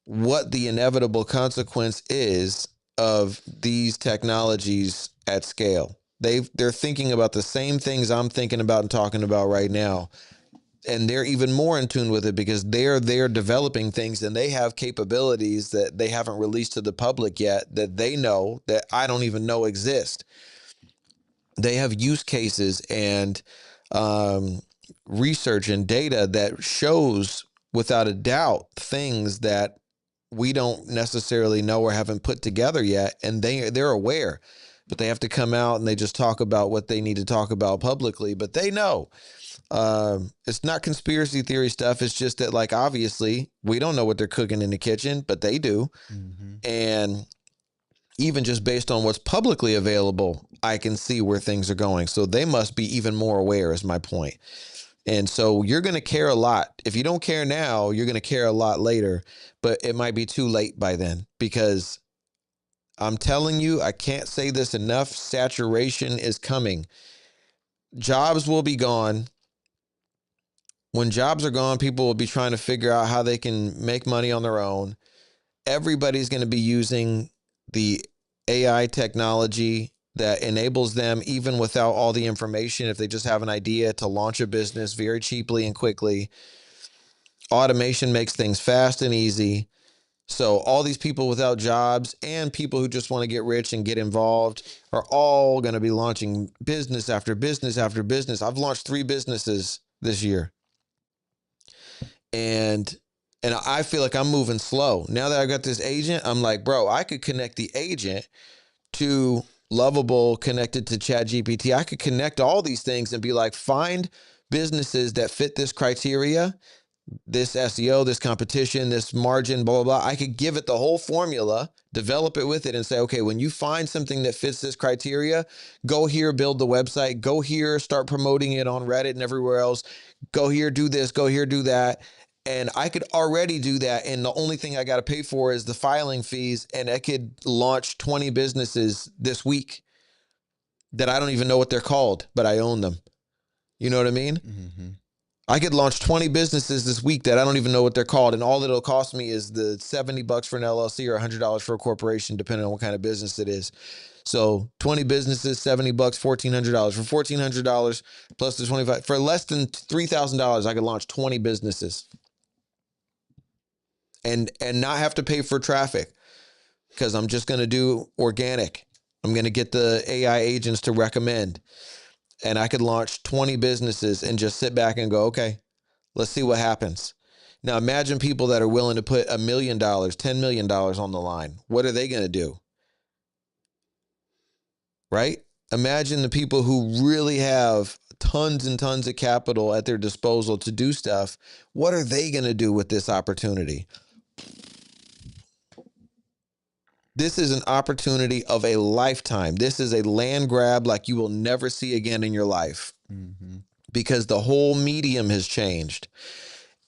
what the inevitable consequence is of these technologies at scale. They're thinking about the same things I'm thinking about and talking about right now, and they're even more in tune with it because they're developing things and they have capabilities that they haven't released to the public yet that they know that I don't even know exist. They have use cases and um, research and data that shows without a doubt things that we don't necessarily know or haven't put together yet, and they're aware, but they have to come out and they just talk about what they need to talk about publicly, but they know. It's not conspiracy theory stuff. It's just that, like, obviously, we don't know what they're cooking in the kitchen, but they do.
mm-hmm.
And even just based on what's publicly available, I can see where things are going. So they must be even more aware, is my point. And so you're going to care a lot. If you don't care now, you're going to care a lot later, but it might be too late by then because I'm telling you, I can't say this enough. Saturation is coming. Jobs will be gone. When jobs are gone, people will be trying to figure out how they can make money on their own. Everybody's going to be using the AI technology that enables them, even without all the information, if they just have an idea to launch a business very cheaply and quickly. Automation makes things fast and easy. So all these people without jobs and people who just want to get rich and get involved are all going to be launching business after business after business. I've launched 3 businesses this year. And I feel like I'm moving slow. Now that I got this agent, I'm like, bro, I could connect the agent to Lovable, connected to ChatGPT. I could connect all these things and be like, find businesses that fit this criteria, this SEO, this competition, this margin, blah, blah, blah. I could give it the whole formula, develop it with it, and say, okay, when you find something that fits this criteria, go here, build the website, go here, start promoting it on Reddit and everywhere else, go here, do this, go here, do that. And I could already do that. And the only thing I got to pay for is the filing fees. And I could launch 20 businesses this week that I don't even know what they're called, but I own them. You know what I mean?
Mm-hmm.
I could launch 20 businesses this week that I don't even know what they're called. And all it'll cost me is the $70 for an LLC or $100 for a corporation, depending on what kind of business it is. So 20 businesses, $70, $1,400. For $1,400 plus the 25, for less than $3,000, I could launch 20 businesses and not have to pay for traffic, because I'm just going to do organic. I'm going to get the AI agents to recommend, and I could launch 20 businesses and just sit back and go, okay, let's see what happens. Now imagine people that are willing to put $1 million, $10 million on the line. What are they going to do? Right? Imagine the people who really have tons and tons of capital at their disposal to do stuff. What are they going to do with this opportunity? This is an opportunity of a lifetime. This is a land grab like you will never see again in your life,
Mm-hmm.
because the whole medium has changed.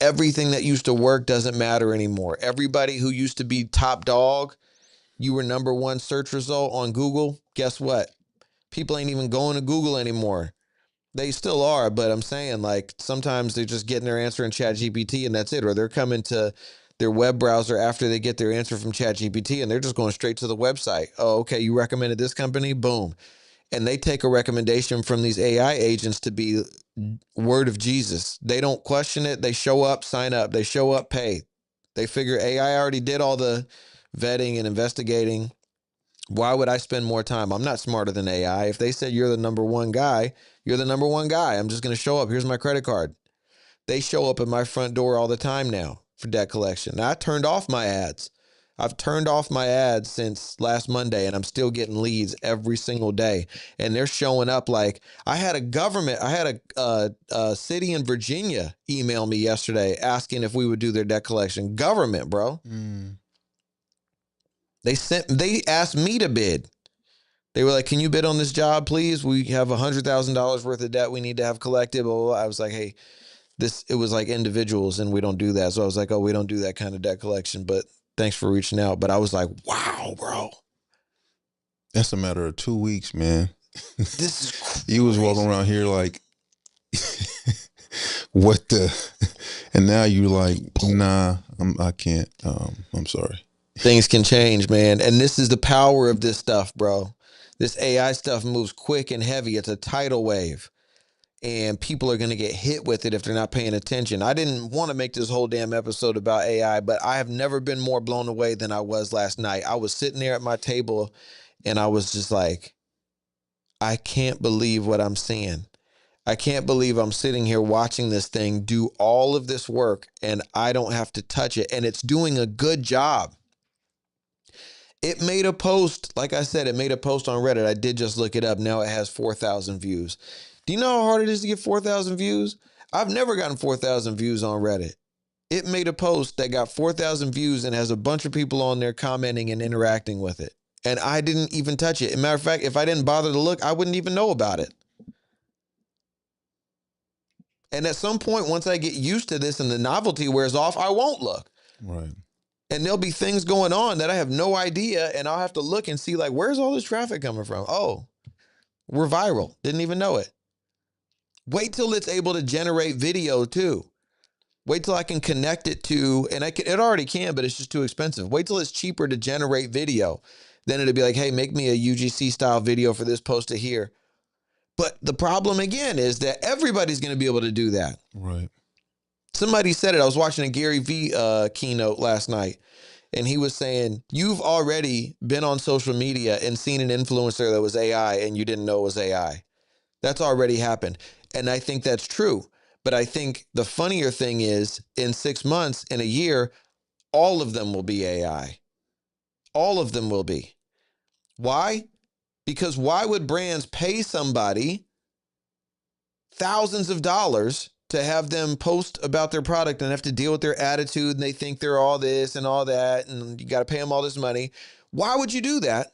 Everything that used to work doesn't matter anymore. Everybody who used to be top dog, you were number one search result on Google. Guess what? People ain't even going to Google anymore. They still are, but I'm saying, like, sometimes they're just getting their answer in ChatGPT and that's it. Or they're coming to their web browser after they get their answer from ChatGPT and they're just going straight to the website. Oh, okay, you recommended this company? Boom. And they take a recommendation from these AI agents to be word of Jesus. They don't question it. They show up, sign up. They show up, pay. They figure AI already did all the vetting and investigating. Why would I spend more time? I'm not smarter than AI. If they said you're the number one guy, you're the number one guy. I'm just going to show up. Here's my credit card. They show up at my front door all the time now for debt collection. Now, I turned off my ads. I've turned off my ads since last Monday, and I'm still getting leads every single day. And they're showing up like I had a city in Virginia email me yesterday asking if we would do their debt collection. Government, bro.
Mm.
They asked me to bid. They were like, "Can you bid on this job, please? We have $100,000 worth of debt we need to have collected." Blah, blah, blah. I was like, "Hey, it was like individuals, and we don't do that." So I was like, "Oh, we don't do that kind of debt collection, but thanks for reaching out." But I was like, "Wow, bro,
That's a matter of 2 weeks, man.
this is crazy."
You was walking around here like, what the? And now you like, nah, I can't. I'm sorry.
Things can change, man. And this is the power of this stuff, bro. This AI stuff moves quick and heavy. It's a tidal wave. And people are going to get hit with it if they're not paying attention. I didn't want to make this whole damn episode about AI, but I have never been more blown away than I was last night. I was sitting there at my table and I was just like, I can't believe what I'm seeing. I can't believe I'm sitting here watching this thing do all of this work and I don't have to touch it. And it's doing a good job. It made a post, like I said, it made a post on Reddit. I did just look it up. Now it has 4,000 views. Do you know how hard it is to get 4,000 views? I've never gotten 4,000 views on Reddit. It made a post that got 4,000 views and has a bunch of people on there commenting and interacting with it. And I didn't even touch it. As a matter of fact, if I didn't bother to look, I wouldn't even know about it. And at some point, once I get used to this and the novelty wears off, I won't look.
Right.
And there'll be things going on that I have no idea. And I'll have to look and see, like, where's all this traffic coming from? Oh, we're viral. Didn't even know it. Wait till it's able to generate video too. Wait till I can connect it to, and it already can, but it's just too expensive. Wait till it's cheaper to generate video. Then it'll be like, hey, make me a UGC style video for this post to here. But the problem again is that everybody's going to be able to do that.
Right.
Somebody said it. I was watching a Gary V keynote last night. and he was saying, you've already been on social media and seen an influencer that was AI and you didn't know it was AI. That's already happened. And I think that's true. But I think the funnier thing is in 6 months, in a year, all of them will be AI. All of them will be. Why? Because why would brands pay somebody thousands of dollars to have them post about their product and have to deal with their attitude and they think they're all this and all that and you got to pay them all this money? Why would you do that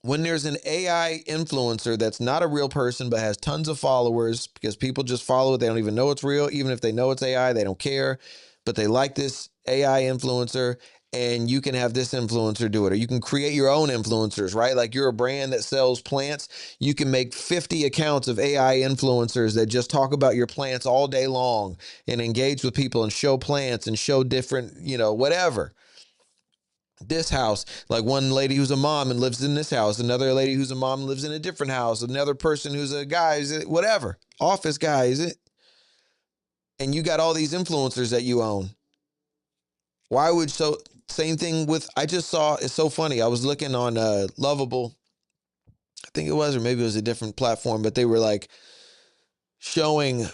when there's an AI influencer that's not a real person but has tons of followers because people just follow it? They don't even know it's real. Even if they know it's AI, they don't care, but they like this AI influencer, and you can have this influencer do it. Or you can create your own influencers, right? Like you're a brand that sells plants. You can make 50 accounts of AI influencers that just talk about your plants all day long and engage with people and show plants and show different, whatever. This house, like one lady who's a mom and lives in this house, another lady who's a mom and lives in a different house, another person who's a guy, is it whatever, office guy, is it? And you got all these influencers that you own. Why would so same thing with I just saw it's so funny. I was looking on Lovable, I think it was, or maybe it was a different platform, but they were like showing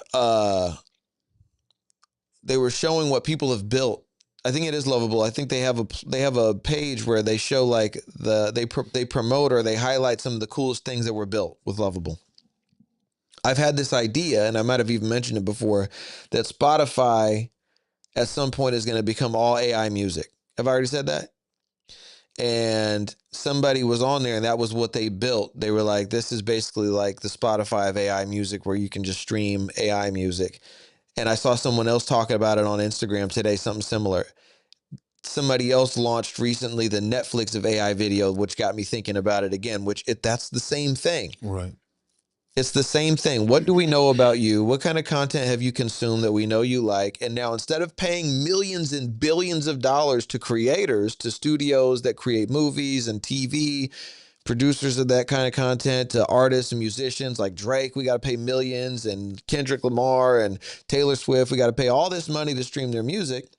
what people have built. I think it is Lovable. I think they have a page where they show like they promote or they highlight some of the coolest things that were built with Lovable. I've had this idea, and I might have even mentioned it before, that Spotify at some point is going to become all AI music. Have I already said that? And somebody was on there and that was what they built. They were like, this is basically like the Spotify of AI music where you can just stream AI music. And I saw someone else talking about it on Instagram today, something similar. Somebody else launched recently the Netflix of AI video, which got me thinking about it again, that's the same thing.
Right.
It's the same thing. What do we know about you? What kind of content have you consumed that we know you like? And now instead of paying millions and billions of dollars to creators, to studios that create movies and TV, producers of that kind of content, to artists and musicians like Drake, we got to pay millions, and Kendrick Lamar and Taylor Swift, we got to pay all this money to stream their music.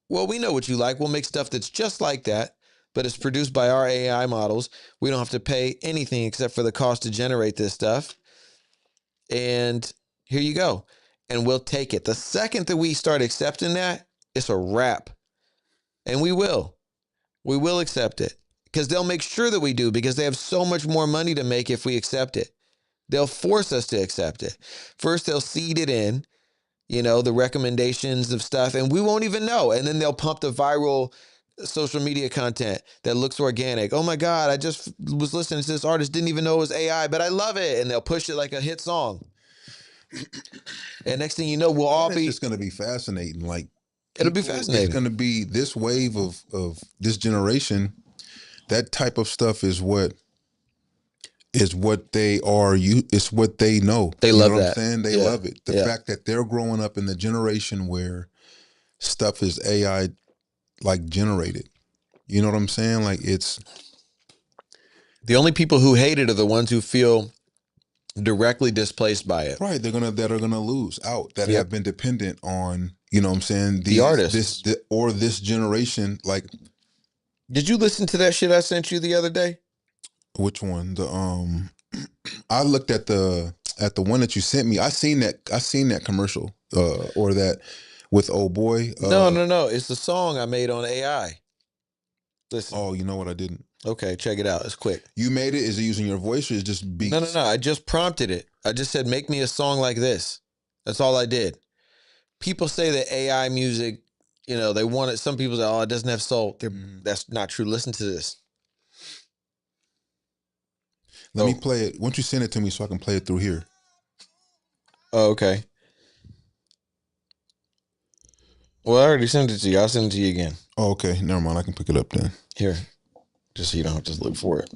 Well, we know what you like. We'll make stuff that's just like that, but it's produced by our AI models. We don't have to pay anything except for the cost to generate this stuff. And here you go. And we'll take it. The second that we start accepting that, it's a wrap. And we will. We will accept it because they'll make sure that we do, because they have so much more money to make if we accept it. They'll force us to accept it. First, they'll seed it in, the recommendations of stuff, and we won't even know. And then they'll pump the viral social media content that looks organic. Oh my God, I just was listening to this artist, didn't even know it was AI, but I love it. And they'll push it like a hit song. And next thing you know, we'll all
And it's
be,
just going to be fascinating. Like
it'll be
people, it's
fascinating.
going to be this wave of this generation. That type of stuff is what they are. It's what they know.
They
You know
love
what I'm
that.
saying? They
Yeah.
love it. The
Yeah.
fact that they're growing up in the generation where stuff is AI like generated. You know what I'm saying? Like it's
The only people who hate it are the ones who feel directly displaced by it.
right. That are gonna lose out. That
Yep.
have been dependent on. You know what I'm saying?
The artists.
This generation. Like
Did you listen to that shit I sent you the other day?
which one? I looked at the one that you sent me. I seen that commercial or that with old boy.
No, no, no. It's the song I made on AI. Listen.
Oh, you know what? I didn't.
Okay, check it out. It's quick.
You made it. Is it using your voice or is it just
No, no,
beats?
no. I just prompted it. I just said, make me a song like this. That's all I did. People say that AI music, they want it. Some people say, oh, it doesn't have soul. That's not true. Listen to this.
Let me play it. Why don't you send it to me so I can play it through here?
Oh, okay. Well, I already sent it to you. I'll send it to you again.
Oh, okay. Never mind. I can pick it up then.
Here, just so you don't have to look for it.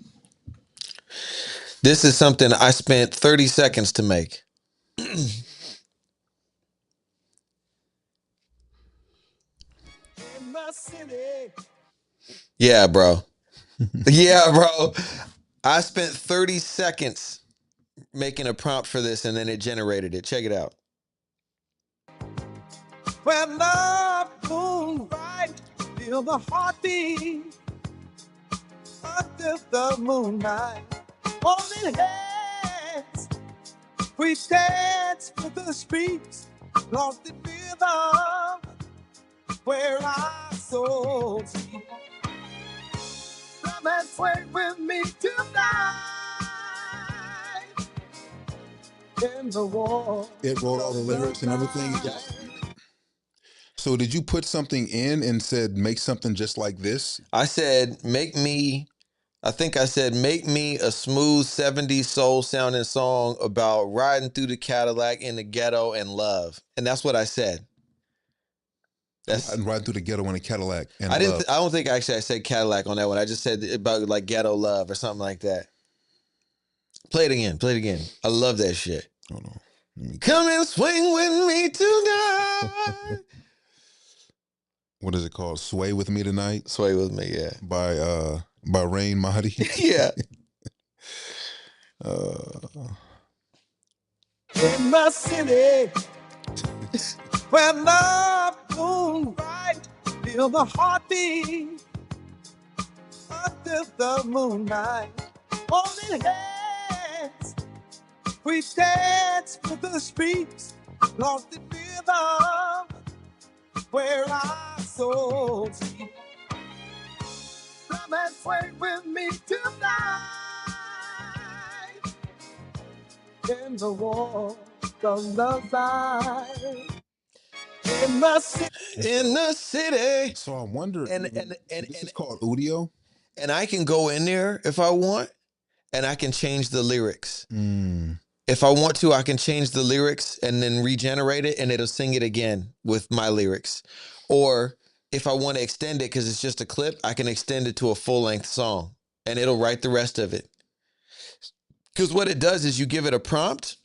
This is something I spent 30 seconds to make. Yeah, bro. Yeah, bro. I spent 30 seconds making a prompt for this and then it generated it. Check it out.
When the moon bright
Feel the heartbeat under the moonlight. Holding hands, we dance to the streets, lost in rhythm, where our souls meet. Come and sway with me tonight in the war. It wrote all the lyrics and everything.
Yeah.
So did you put something in and said make something just like this?
I said, I think I said, make me a smooth 70s soul sounding song about riding through the Cadillac in the ghetto and love. And that's what I said. That's
Riding through the ghetto in a Cadillac and
I didn't
love.
I don't think actually I said Cadillac on that one. I just said about like ghetto love or something like that. Play it again. Play it again. I love that shit.
Hold on. Let me
Come and swing with me tonight.
what is it called? Sway with Me Tonight
Sway with me, yeah.
by Raineq.
Yeah.
In the city where love moon bright, feel the heartbeat under the moonlight. Holding hands, we dance to the streets, lost in rhythm, where our souls meet. Come and sway with me tonight in the war of love light. In the city.
In the city.
So I wonder,
And
this is called Udio?
and I can go in there if I want and I can change the lyrics. If I want to, I can change the lyrics and then regenerate it and it'll sing it again with my lyrics. Or if I want to extend it because it's just a clip, I can extend it to a full-length song and it'll write the rest of it. Because what it does is you give it a prompt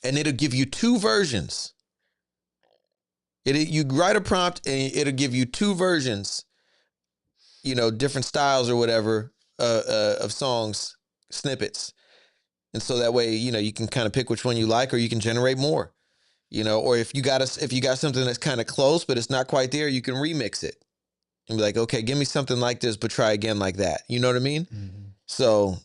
and it'll give you two versions. You write a prompt and it'll give you two versions, different styles or whatever of songs, snippets. And so that way, you can kind of pick which one you like, or you can generate more, or if you got something that's kind of close, but it's not quite there, you can remix it and be like, okay, give me something like this, but try again like that. You know what I mean?
Mm-hmm.
So,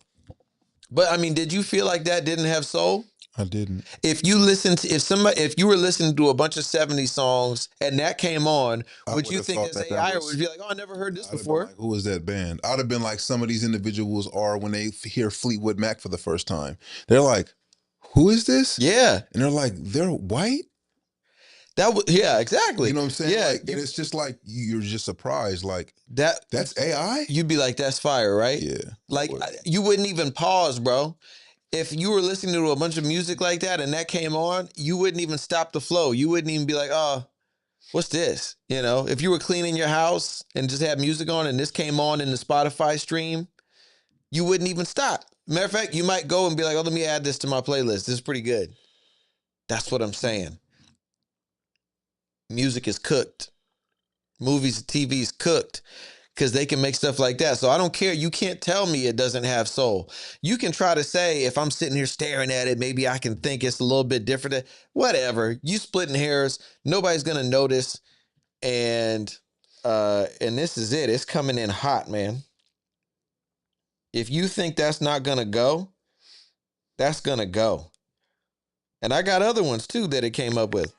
but I mean, did you feel like that didn't have soul?
I didn't.
If you were listening to a bunch of 70s songs and that came on, would you think that's AI, or would you be like, oh, I never heard this before?
Like, who is that band? I'd have been like some of these individuals are when they hear Fleetwood Mac for the first time. They're like, who is this?
Yeah.
And they're like, they're white?
Yeah, exactly.
You know what I'm saying?
Yeah.
Like, and it's just like, you're just surprised. Like, that's AI?
You'd be like, that's fire, right?
Yeah.
Like, you wouldn't even pause, bro. If you were listening to a bunch of music like that and that came on, you wouldn't even stop the flow. You wouldn't even be like, oh, what's this? If you were cleaning your house and just had music on and this came on in the Spotify stream, you wouldn't even stop. Matter of fact, you might go and be like, oh, let me add this to my playlist. This is pretty good. That's what I'm saying. Music is cooked. Movies and TV is cooked because they can make stuff like that. So I don't care. You can't tell me it doesn't have soul. You can try to say, if I'm sitting here staring at it, maybe I can think it's a little bit different. Whatever. You splitting hairs. Nobody's going to notice. And this is it. It's coming in hot, man. If you think that's not going to go, that's going to go. And I got other ones too that it came up with.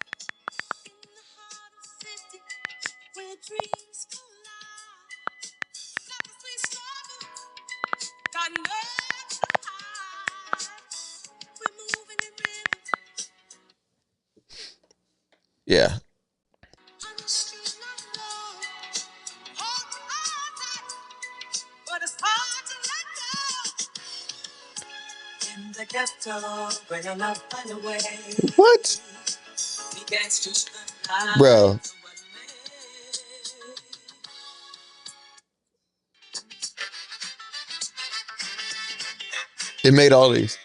Yeah. What? Bro. It made all these.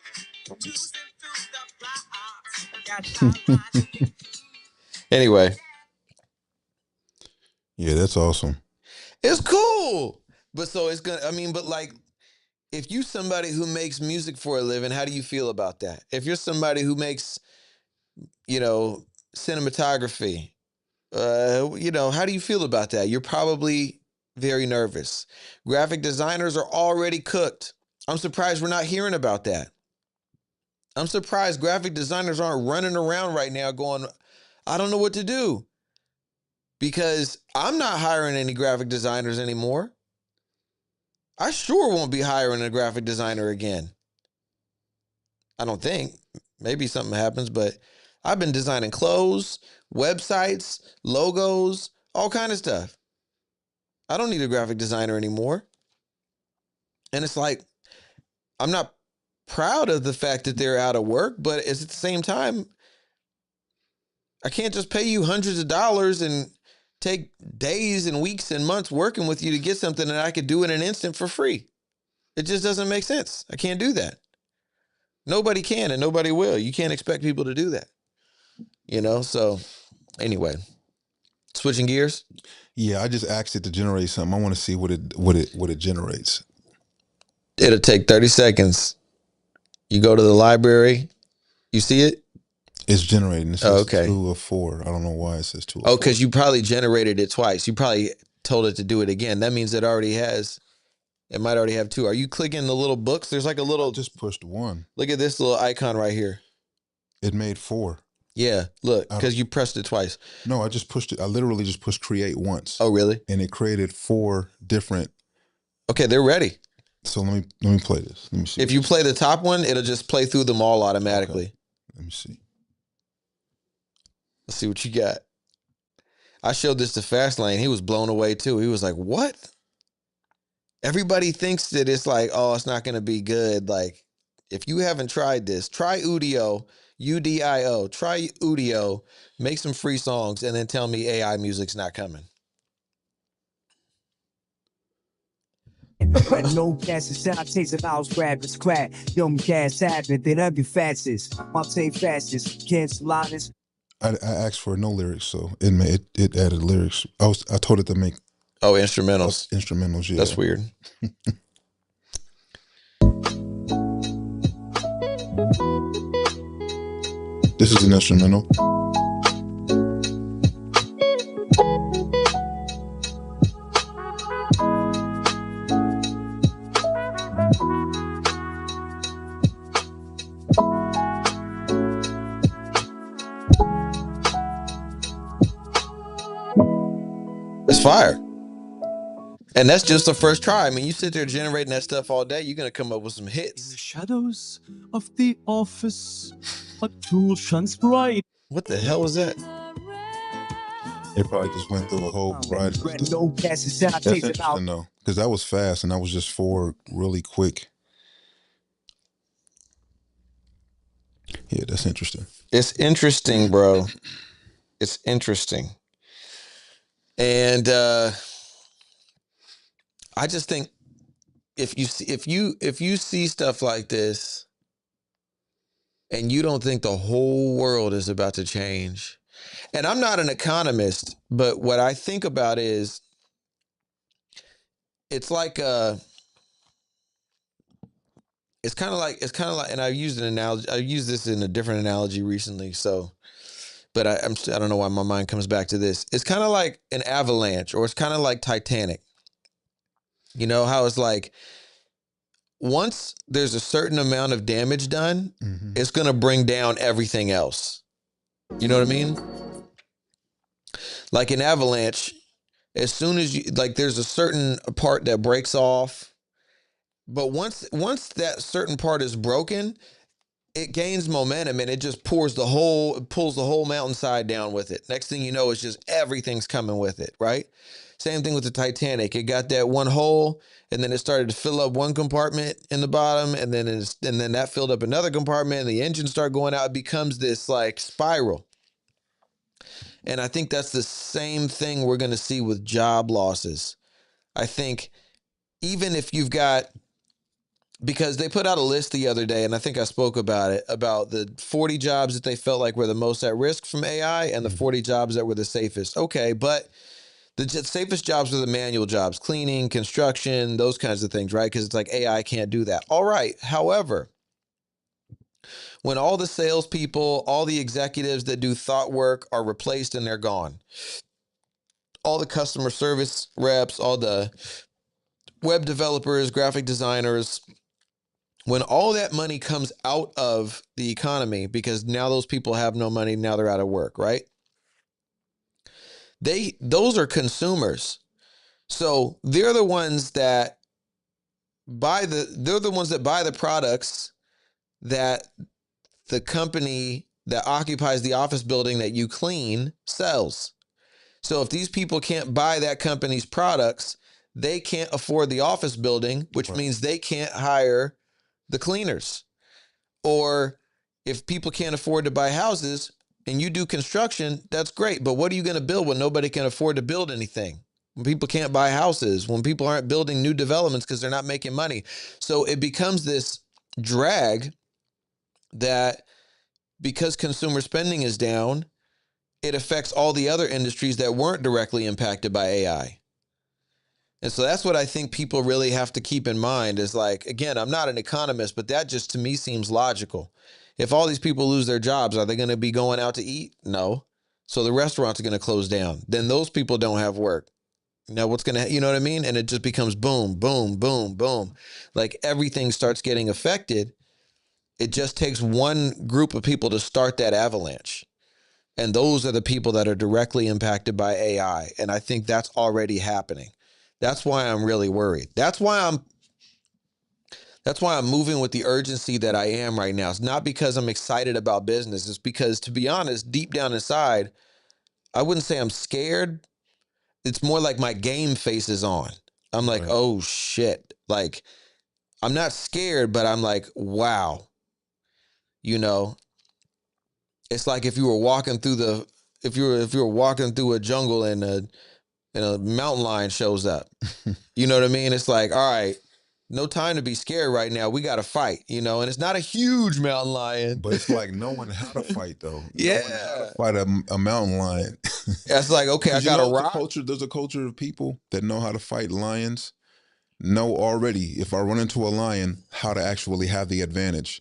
Anyway.
Yeah, that's awesome.
It's cool. But so it's gonna, but like, if you somebody who makes music for a living, how do you feel about that? If you're somebody who makes, cinematography, How do you feel about that? You're probably very nervous. Graphic designers are already cooked. I'm surprised we're not hearing about that. I'm surprised graphic designers aren't running around right now going, I don't know what to do, because I'm not hiring any graphic designers anymore. I sure won't be hiring a graphic designer again. I don't think. Maybe something happens, but I've been designing clothes, websites, logos, all kind of stuff. I don't need a graphic designer anymore. And it's like, I'm not proud of the fact that they're out of work, but it's at the same time, I can't just pay you hundreds of dollars and take days and weeks and months working with you to get something that I could do in an instant for free. It just doesn't make sense. I can't do that. Nobody can and nobody will. You can't expect people to do that. So anyway, switching gears.
Yeah, I just asked it to generate something. I want to see what it generates.
It'll take 30 seconds. You go to the library, you see it?
It's generating. It
Oh,
says
okay.
2 of 4. I don't know why it says 2 of
Oh,
4.
because you probably generated it twice. You probably told it to do it again. That means it might already have two. Are you clicking the little books? There's like a
I
little,
just pushed 1.
look at this little icon right here.
It made 4.
Yeah, look,
I
because
don't,
you pressed it twice.
no, I just pushed it. I literally just pushed create once,
Oh, really?
and it created 4 different.
Okay, they're ready.
So let me play this. Let me see.
If you play the top one, it'll just play through them all automatically.
Okay. Let me see.
Let's see what you got. I showed this to Fastlane. He was blown away too. He was like, what? Everybody thinks that it's like, oh, it's not going to be good. Like, if you haven't tried this, try Udio, UDIO. Try Udio, make some free songs, and then tell me AI music's not coming.
No gas is out, takes a mouse grab it's crack. Yo, me gas habit, then I'll be fastest. I'll take fastest, cancel honest.
I asked for no lyrics, so it added lyrics. I told it to make
Oh, instrumentals.
instrumentals. Yeah,
That's weird.
This is an instrumental.
It's fire. And that's just the first try. I mean, you sit there generating that stuff all day, you're going to come up with some
In the
hits.
shadows of the office, a tool shines bright.
What the hell was that?
It probably just went through a whole variety of stuff.
No gas is out,
That's
takes it out.
interesting though, because that was fast and that was just 4 really quick. Yeah, that's interesting.
It's interesting, bro. It's interesting. And I just think if you see stuff like this and you don't think the whole world is about to change. And I'm not an economist, but what I think about is it's like it's kind of like, and I've used an analogy. I've used this in a different analogy recently. So, but I don't know why my mind comes back to this. It's kind of like an avalanche, or it's kind of like Titanic. You know how it's like once there's a certain amount of damage done, it's going to bring down everything else. You know what I mean? Like an avalanche, as soon as you like, there's a certain part that breaks off, but once that certain part is broken, it gains momentum and it just pulls the whole mountainside down with it. Next thing you know, it's just everything's coming with it, right? Same thing with the Titanic. It got that one hole, and then it started to fill up one compartment in the bottom, and then that filled up another compartment, and the engine started going out. It becomes this like spiral. And I think that's the same thing we're going to see with job losses. I think even if you've got, because they put out a list the other day, and I think I spoke about it, about the 40 jobs that they felt like were the most at risk from AI and the 40 jobs that were the safest. Okay, but the safest jobs are the manual jobs, cleaning, construction, those kinds of things, right? Because it's like AI can't do that. All right. However, When all the salespeople, all the executives that do thought work are replaced and they're gone, all the customer service reps, all the web developers, graphic designers, when all that money comes out of the economy because now those people have no money, now they're out of work, right? Those are consumers. So they're the ones that buy the products that the company that occupies the office building that you clean sells. So if these people can't buy that company's products, they can't afford the office building, which
Right.
means they can't hire the cleaners. Or if people can't afford to buy houses and you do construction, that's great. But what are you going to build when nobody can afford to build anything? When people can't buy houses, when people aren't building new developments because they're not making money. So it becomes this drag that because consumer spending is down, it affects all the other industries that weren't directly impacted by AI. And so that's what I think people really have to keep in mind is like, again, I'm not an economist, but that just to me seems logical. If all these people lose their jobs, are they going to be going out to eat? No. So the restaurants are going to close down. Then those people don't have work. Now what's going to, you know what I mean? And it just becomes boom, boom, boom, boom. Like everything starts getting affected. It just takes one group of people to start that avalanche. And those are the people that are directly impacted by AI. And I think that's already happening. That's why I'm really worried. That's why I'm moving with the urgency that I am right now. It's not because I'm excited about business. It's because, to be honest, deep down inside, I wouldn't say I'm scared. It's more like my game face is on. I'm like,
Right.
oh shit. Like, I'm not scared, but I'm like, wow. You know, it's like if you were walking through the if you were walking through a jungle and a mountain lion shows up. You know what I mean? It's like, all right, no time to be scared right now. We got to fight, and it's not a huge mountain lion.
But it's like knowing how to fight though, knowing how to
Yeah.
fight a mountain lion.
That's like, okay, I
Because
got a
it's a
rock.
culture. There's a culture of people that know how to fight lions. Know already if I run into a lion, how to actually have the advantage.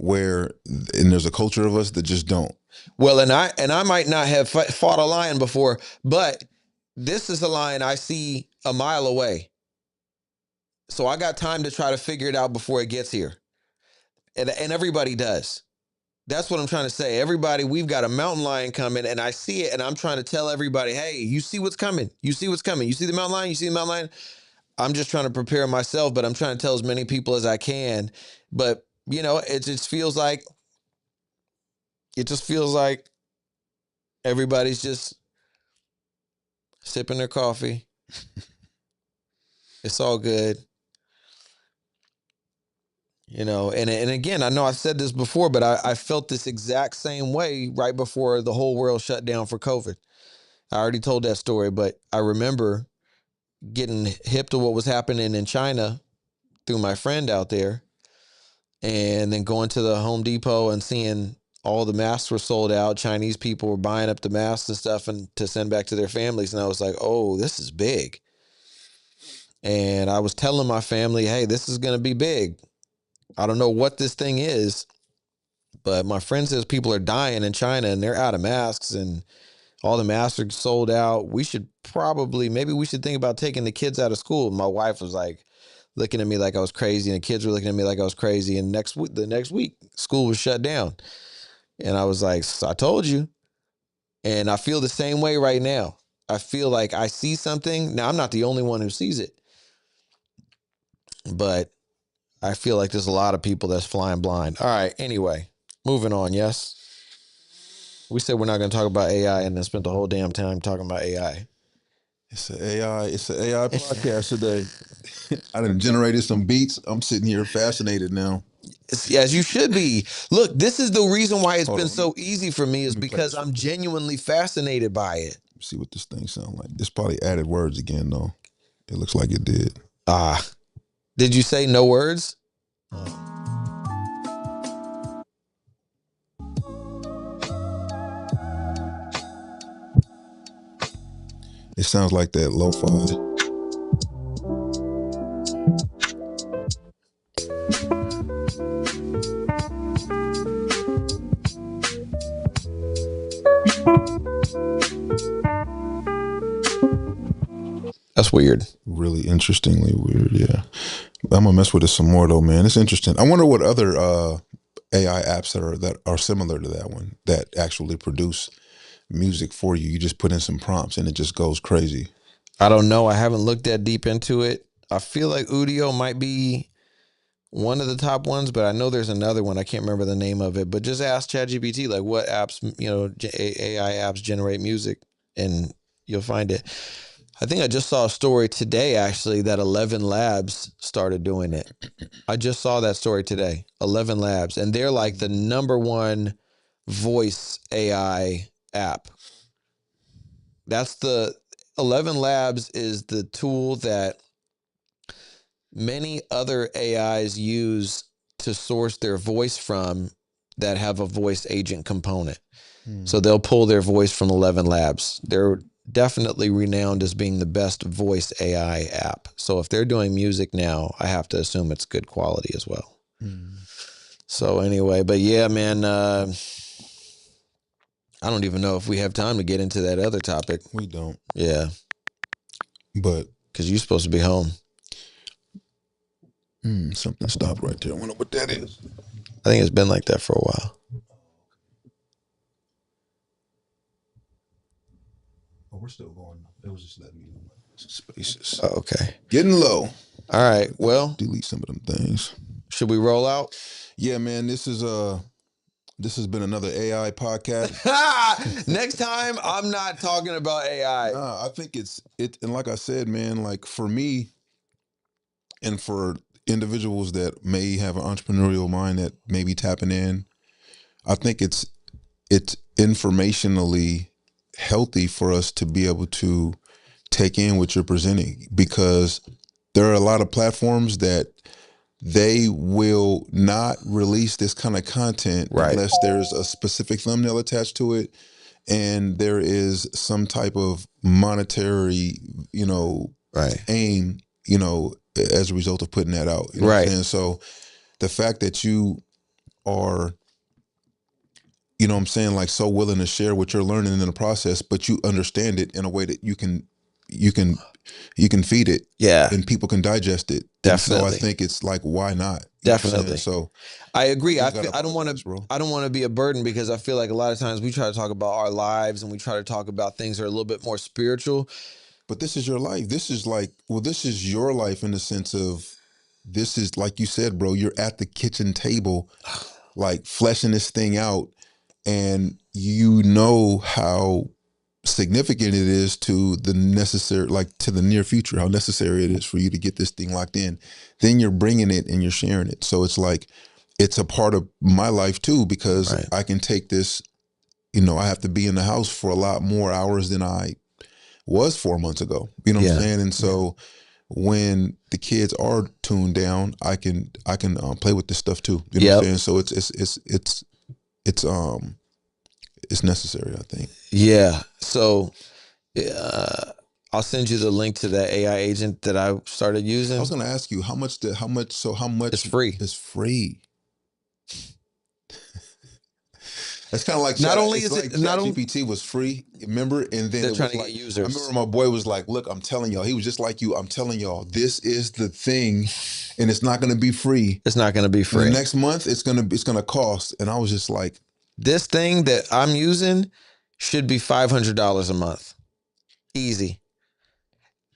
And there's a culture of us that just don't.
Well, and I might not have fought a lion before, but this is a lion I see a mile away. So I got time to try to figure it out before it gets here. And everybody does. That's what I'm trying to say. Everybody, we've got a mountain lion coming, and I see it, and I'm trying to tell everybody, hey, you see what's coming. You see what's coming. You see the mountain lion? You see the mountain lion? I'm just trying to prepare myself, but I'm trying to tell as many people as I can. But, it just feels like everybody's just sipping their coffee. It's all good. And again, I know I've said this before, but I felt this exact same way right before the whole world shut down for COVID. I already told that story, but I remember getting hip to what was happening in China through my friend out there, and then going to the Home Depot and seeing all the masks were sold out. Chinese people were buying up the masks and stuff and to send back to their families. And I was like, oh, this is big. And I was telling my family, hey, this is going to be big. I don't know what this thing is, but my friend says people are dying in China and they're out of masks and all the masks are sold out. Maybe we should think about taking the kids out of school. My wife was like looking at me like I was crazy, and the kids were looking at me like I was crazy. And the next week, school was shut down. And I was like, I told you. And I feel the same way right now. I feel like I see something. Now, I'm not the only one who sees it, but I feel like there's a lot of people that's flying blind. All right. Anyway, moving on. Yes. We said we're not going to talk about AI and then spent the whole damn time talking about AI.
It's an AI. It's an AI podcast today. I done generated some beats. I'm sitting here fascinated now.
As you should be. Look, this is the reason why it's
Hold
been
on,
so easy for me is
let me play
because
this real
I'm
quick.
genuinely fascinated by it.
See what this thing sound like. This probably added words again though. It looks like it did.
Did you say no words?
It sounds like that lo-fi.
That's weird.
Really interestingly weird. Yeah, I'm gonna mess with it some more though, man. It's interesting. I wonder what other AI apps that are similar to that one that actually produce music for you. You just put in some prompts and it just goes crazy.
I don't know. I haven't looked that deep into it. I feel like Udio might be one of the top ones, but I know there's another one. I can't remember the name of it. But just ask ChatGPT like what apps, AI apps generate music, and you'll find it. I think I just saw a story today actually that 11 Labs started doing it. I just saw that story today. 11 Labs, and they're like the number one voice AI app. That's the 11 Labs is the tool that many other AIs use to source their voice from that have a voice agent component. So they'll pull their voice from 11 Labs. They're definitely renowned as being the best voice AI app. So if they're doing music now, I have to assume it's good quality as well. So anyway, but yeah, man, I don't even know if we have time to get into that other topic.
We don't.
Yeah,
But
because you're supposed to be home.
something stopped right there. I wonder what that is.
I think it's been like that for a while.
Oh, we're still going. It was just letting me know spaces.
Oh, okay.
Getting low.
All right. Well,
Delete some of them things.
should we roll out?
Yeah, man. This has been another AI podcast.
Next time, I'm not talking about AI.
Nah, I think and like I said, man, like for me and for individuals that may have an entrepreneurial mind that may be tapping in, I think it's informationally healthy for us to be able to take in what you're presenting, because there are a lot of platforms that they will not release this kind of content
Right.
unless there's a specific thumbnail attached to it and there is some type of monetary,
Right.
aim, as a result of putting that out. You know what
Right.
I'm saying? So the fact that you are, what I'm saying, like so willing to share what you're learning in the process, but you understand it in a way that you can feed it,
Yeah.
and people can digest it.
Definitely.
And so I think it's like, why not? You know what I'm saying?
Definitely.
So
I agree. I
gotta
don't want
apologize, bro.
to be a burden, because I feel like a lot of times we try to talk about our lives and we try to talk about things that are a little bit more spiritual.
But this is your life. This is like, well, this is your life in the sense of, this is like you said, bro, you're at the kitchen table, like fleshing this thing out, and you know how significant it is to the necessary, like to the near future, how necessary it is for you to get this thing locked in. Then you're bringing it and you're sharing it. So it's like, it's a part of my life too, because
Right.
I can take this, I have to be in the house for a lot more hours than I was 4 months ago. You know what
Yeah.
I'm saying? And so when the kids are tuned down, I can play with this stuff too. You know what I'm saying? So it's necessary, I think.
Yeah. So I'll send you the link to that AI agent that I started using.
I was going to ask you how much
It's free.
is free? It's kind of like
Not only
it's
is
like
it not only
ChatGPT was free, remember? And then
they're
it
trying
was
to
like,
get
I
users.
remember my boy was like, look, I'm telling y'all, he was just like you. I'm telling y'all, this is the thing, and it's not going to be free.
It's not going to be
And
free.
the next month, it's going to cost. And I was just like,
This thing that I'm using should be $500 a month. Easy.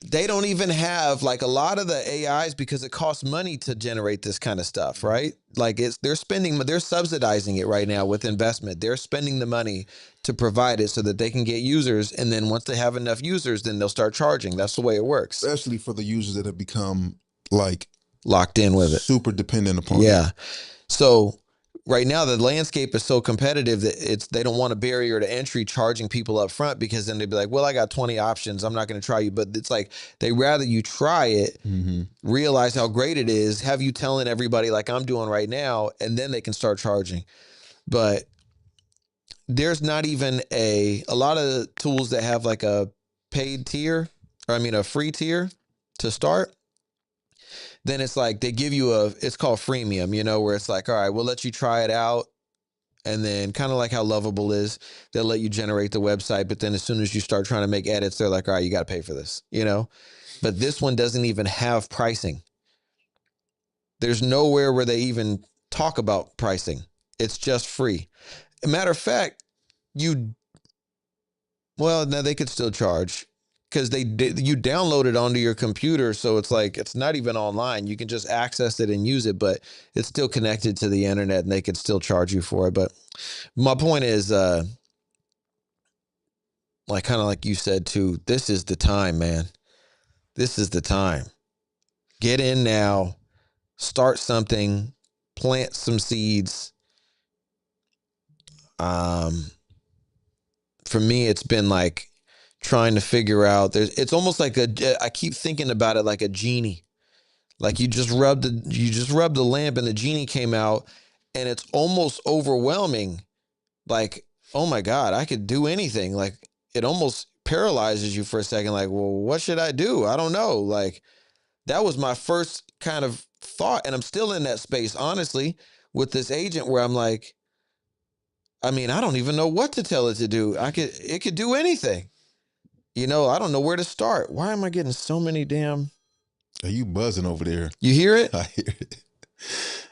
They don't even have, like, a lot of the AIs, because it costs money to generate this kind of stuff, right? Like they're subsidizing it right now with investment. They're spending the money to provide it so that they can get users. And then once they have enough users, then they'll start charging. That's the way it works.
especially for the users that have become like
Locked in with it.
super dependent upon it.
Yeah. So right now the landscape is so competitive that they don't want a barrier to entry charging people up front, because then they'd be like, well, I got 20 options, I'm not going to try you. But it's like they rather you try it, realize how great it is, have you telling everybody like I'm doing right now, and then they can start charging. But there's not even a lot of tools that have like a paid tier, or a free tier to start. Then it's like they give you it's called freemium, where it's like, all right, we'll let you try it out. And then kind of like how Lovable is, they'll let you generate the website, but then as soon as you start trying to make edits, they're like, all right, you got to pay for this, you know? But this one doesn't even have pricing. There's nowhere where they even talk about pricing. It's just free. A matter of fact, well, now they could still charge because you download it onto your computer, so it's like it's not even online. You can just access it and use it, but it's still connected to the internet, and they could still charge you for it. But my point is, like kind of like you said too, this is the time, man. This is the time. Get in now, start something, plant some seeds. For me, it's been like trying to figure out. It's almost like I keep thinking about it like a genie. Like you just rubbed the lamp and the genie came out, and it's almost overwhelming. Like, oh my God, I could do anything. Like it almost paralyzes you for a second. Like, well, what should I do? I don't know. Like that was my first kind of thought, and I'm still in that space, honestly, with this agent where I'm like, I mean, I don't even know what to tell it to do. It could do anything. You know, I don't know where to start. Why am I getting so many damn?
Are you buzzing over there?
You hear it?
I hear it.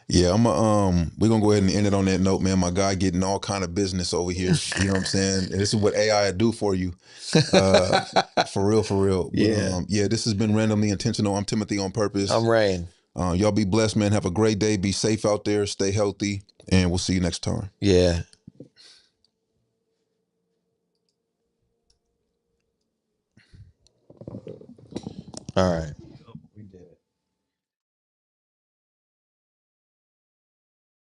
Yeah, we're gonna go ahead and end it on that note, man. My guy getting all kind of business over here. You know what I'm saying? And this is what AI do for you. For real, for real.
Yeah.
But yeah, this has been Randomly Intentional. I'm Timothy on Purpose.
I'm Rain.
Y'all be blessed, man. Have a great day. Be safe out there. Stay healthy. And we'll see you next time.
Yeah. All right.